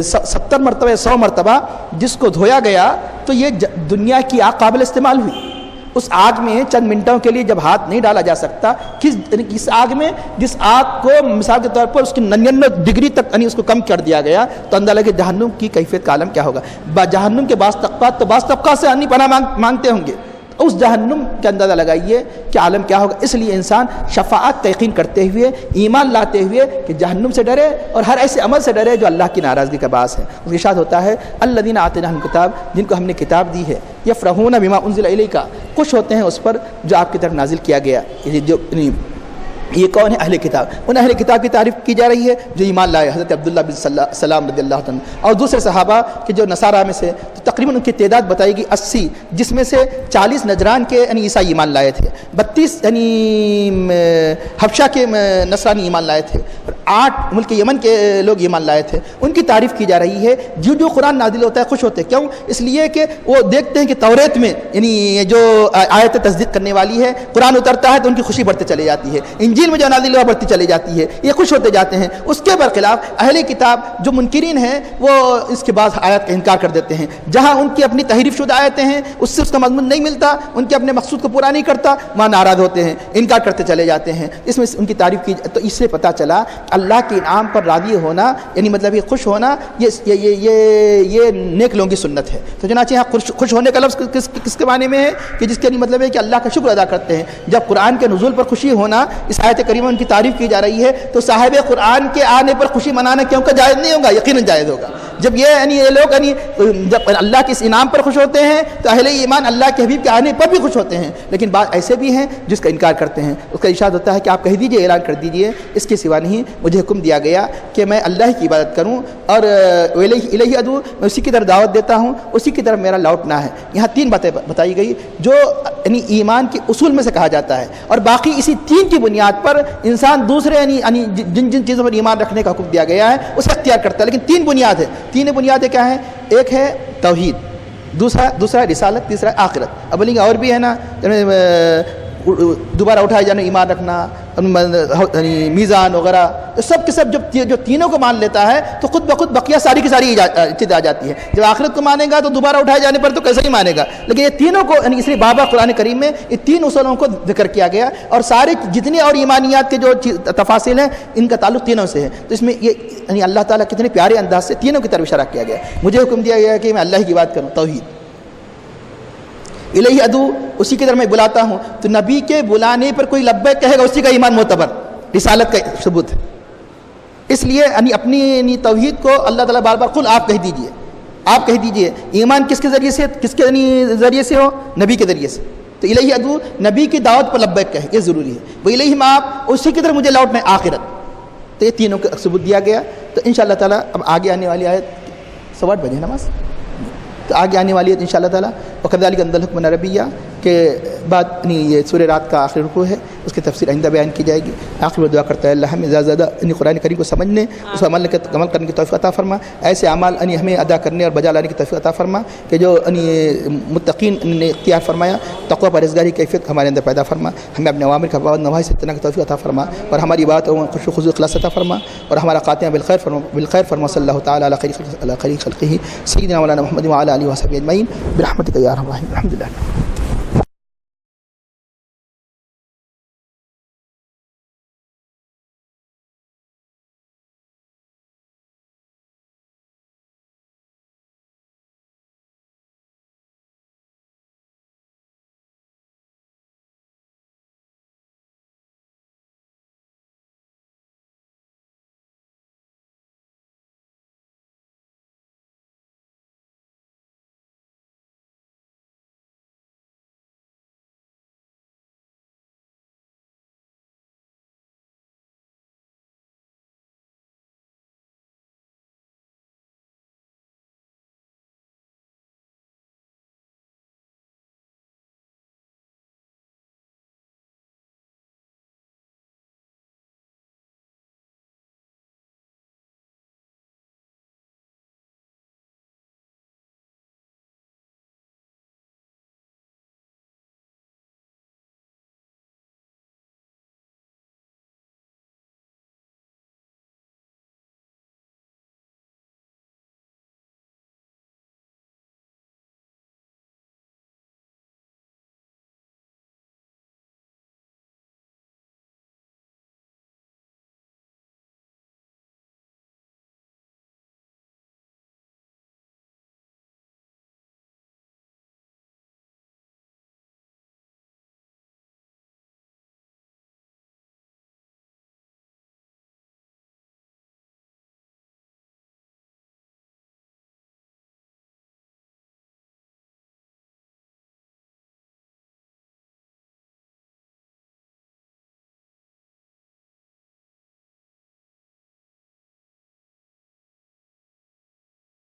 70 مرتبہ 100 مرتبہ جس کو دھویا گیا، تو یہ دنیا کی آگ قابل استعمال ہوئی. اس آگ میں چند منٹوں کے لیے جب ہاتھ نہیں ڈالا جا سکتا، کس آگ میں جس آگ کو مثال کے طور پر اس کی 99 ڈگری تک یعنی اس کو کم کر دیا گیا، تو اندازہ لگے جہنم کی کیفیت کا عالم کیا ہوگا. جہنم کے بعض طبقات تو بعض طبقات سے انی پناہ مانگتے ہوں گے، اس جہنم کا اندازہ لگائیے کہ عالم کیا ہوگا. اس لیے انسان شفاعت کا یقین کرتے ہوئے، ایمان لاتے ہوئے کہ جہنم سے ڈرے اور ہر ایسے عمل سے ڈرے جو اللہ کی ناراضگی کا باعث ہے. اس کے ارشاد ہوتا ہے الذین آتیناہم الکتاب، جن کو ہم نے کتاب دی ہے، یفرحون بما انزل الیک، خوش ہوتے ہیں اس پر جو آپ کی طرف نازل کیا گیا. یہ کون ہے؟ اہل کتاب. ان اہل کتاب کی تعریف کی جا رہی ہے جو ایمان لائے، حضرت عبداللہ بن سلام رضی اللہ عنہ اور دوسرے صحابہ کہ جو نصارہ میں سے. تو تقریباً ان کی تعداد بتائی گئی 80، جس میں سے 40 نجران کے یعنی عیسائی ایمان لائے تھے، 32 یعنی حبشہ کے نصرانی ایمان لائے تھے، اور 8 ملک یمن کے لوگ ایمان لائے تھے، ان کی تعریف کی جا رہی ہے۔ جو قرآن نازل ہوتا ہے خوش ہوتے ہیں، کیوں؟ اس لیے کہ وہ دیکھتے ہیں کہ توریت میں یعنی جو آیت تصدیق کرنے والی ہے، قرآن اترتا ہے تو ان کی خوشی بڑھتے چلے جاتی ہے، انجیل میں جو نازل ہوا بڑھتی چلی جاتی ہے، یہ خوش ہوتے جاتے ہیں۔ اس کے برخلاف اہل کتاب جو منکرین ہیں وہ اس کے بعد آیات کا انکار کر دیتے ہیں، جہاں ان کی اپنی تحریف شدہ آیتیں ہیں، اس سے اس کا مضمون نہیں ملتا، ان کے اپنے مقصود کو پورا نہیں کرتا، وہاں ناراض ہوتے ہیں، انکار کرتے چلے جاتے ہیں، اس میں ان کی تعریف کی۔ تو اس سے پتہ چلا اللہ کے انعام پر راضی ہونا یعنی مطلب یہ خوش ہونا یہ نیک لوگوں کی سنت ہے۔ تو چنانچہ یہاں خوش ہونے کا لفظ کس کے معنی میں ہے کہ جس کے مطلب ہے کہ اللہ کا شکر ادا کرتے ہیں۔ جب قرآن کے نزول پر خوشی ہونا اس آیت کریمہ ان کی تعریف کی جا رہی ہے تو صاحب قرآن کے آنے پر خوشی منانا کیوں کہ جائز نہیں ہوگا؟ یقیناً جائز ہوگا۔ جب یہ لوگ جب اللہ کے اس انعام پر خوش ہوتے ہیں تو اہل ایمان اللہ کے حبیب کے آنے پر بھی خوش ہوتے ہیں، لیکن بعض ایسے بھی ہیں جس کا انکار کرتے ہیں۔ اس کا ارشاد ہوتا ہے کہ آپ کہہ دیجئے، اعلان کر دیجئے، اس کے سوا نہیں مجھے حکم دیا گیا کہ میں اللہ کی عبادت کروں اور الیہ ادعو، میں اسی کی طرف دعوت دیتا ہوں، اسی کی طرف میرا لوٹنا ہے۔ یہاں 3 باتیں بتائی گئی جو یعنی ایمان کے اصول میں سے کہا جاتا ہے، اور باقی اسی 3 کی بنیاد پر انسان دوسرے یعنی جن چیزوں پر ایمان رکھنے کا حکم دیا گیا ہے اسے اختیار کرتا ہے، لیکن 3 بنیاد ہے۔ 3 بنیادیں کیا ہیں؟ ایک ہے توحید، دوسرا رسالت، تیسرا آخرت۔ اب بولیں گے اور بھی ہے نا، دوبارہ اٹھائے جانے ایمان رکھنا، میزان وغیرہ، سب کے سب جو تینوں کو مان لیتا ہے تو خود بخود بقیہ ساری کی ساری چیزیں آ جاتی ہے۔ جب آخرت کو مانے گا تو دوبارہ اٹھائے جانے پر تو کیسے ہی مانے گا، لیکن یہ تینوں کو یعنی اس لیے بابا قرآن کریم میں یہ 3 اصولوں کو ذکر کیا گیا، اور سارے جتنے اور ایمانیات کے جو تفاصیل ہیں ان کا تعلق تینوں سے ہے۔ تو اس میں یہ یعنی اللہ تعالیٰ کتنے پیارے انداز سے تینوں کی طرف اشارہ کیا گیا۔ مجھے حکم دیا گیا کہ میں اللہ کی بات کروں، توحید، الیہ ادعو، اسی کی طرف میں بلاتا ہوں۔ تو نبی کے بلانے پر کوئی لبیک کہے گا اسی کا ایمان معتبر، رسالت کا ثبوت ہے۔ اس لیے اپنی توحید کو اللہ تعالیٰ بار بار قل، آپ کہہ دیجئے، آپ کہہ دیجئے۔ ایمان کس کے ذریعے سے، کس کے ذریعے سے ہو؟ نبی کے ذریعے سے۔ تو الیہ ادعو، نبی کی دعوت پر لبیک کہے، یہ ضروری ہے۔ وہ الیہ مآب، اسی کی طرف مجھے لوٹنا ہے، آخرت۔ تو یہ تینوں کا ثبوت دیا گیا۔ تو انشاءاللہ تعالیٰ اب آگے آنے والی آیت 8:15 بجے نماز، تو آگے آنے والی ہے انشاءاللہ تعالیٰ وَكَذَلِكَ أَنزَلْنَا الْحُكْمَ الْعَرَبِيًّا کے بعد یہ سورہ رات کا آخری رکوع ہے، اس کی تفسیر آئندہ بیان کی جائے گی۔ آخر میں دعا کرتا ہے اللہ ہمیں زیادہ زیادہ قرآن کریم کو سمجھنے، اس پر عمل کرنے کی توفیق عطا فرما، ایسے اعمال ہمیں ادا کرنے اور بجا لانے کی توفیق عطا فرما کہ جو متقین نے اختیار فرمایا، تقوی پرہیزگاری کی کیفیت ہمارے اندر پیدا فرما، ہمیں اپنے اوامر کا پابند نواہی سے اجتناب کی توفیق عطا فرما، اور ہماری باتوں میں خشوع و خضوع اخلاص عطا فرما، اور ہمارا خاتمہ بالخیر فرما صلی اللہ تعالیٰ علی خیر خلقہ سیدنا مولانا محمد وعلی آلہ وصحبہ اجمعین برحمتک یا ارحم الراحمین۔ الحمد للہ۔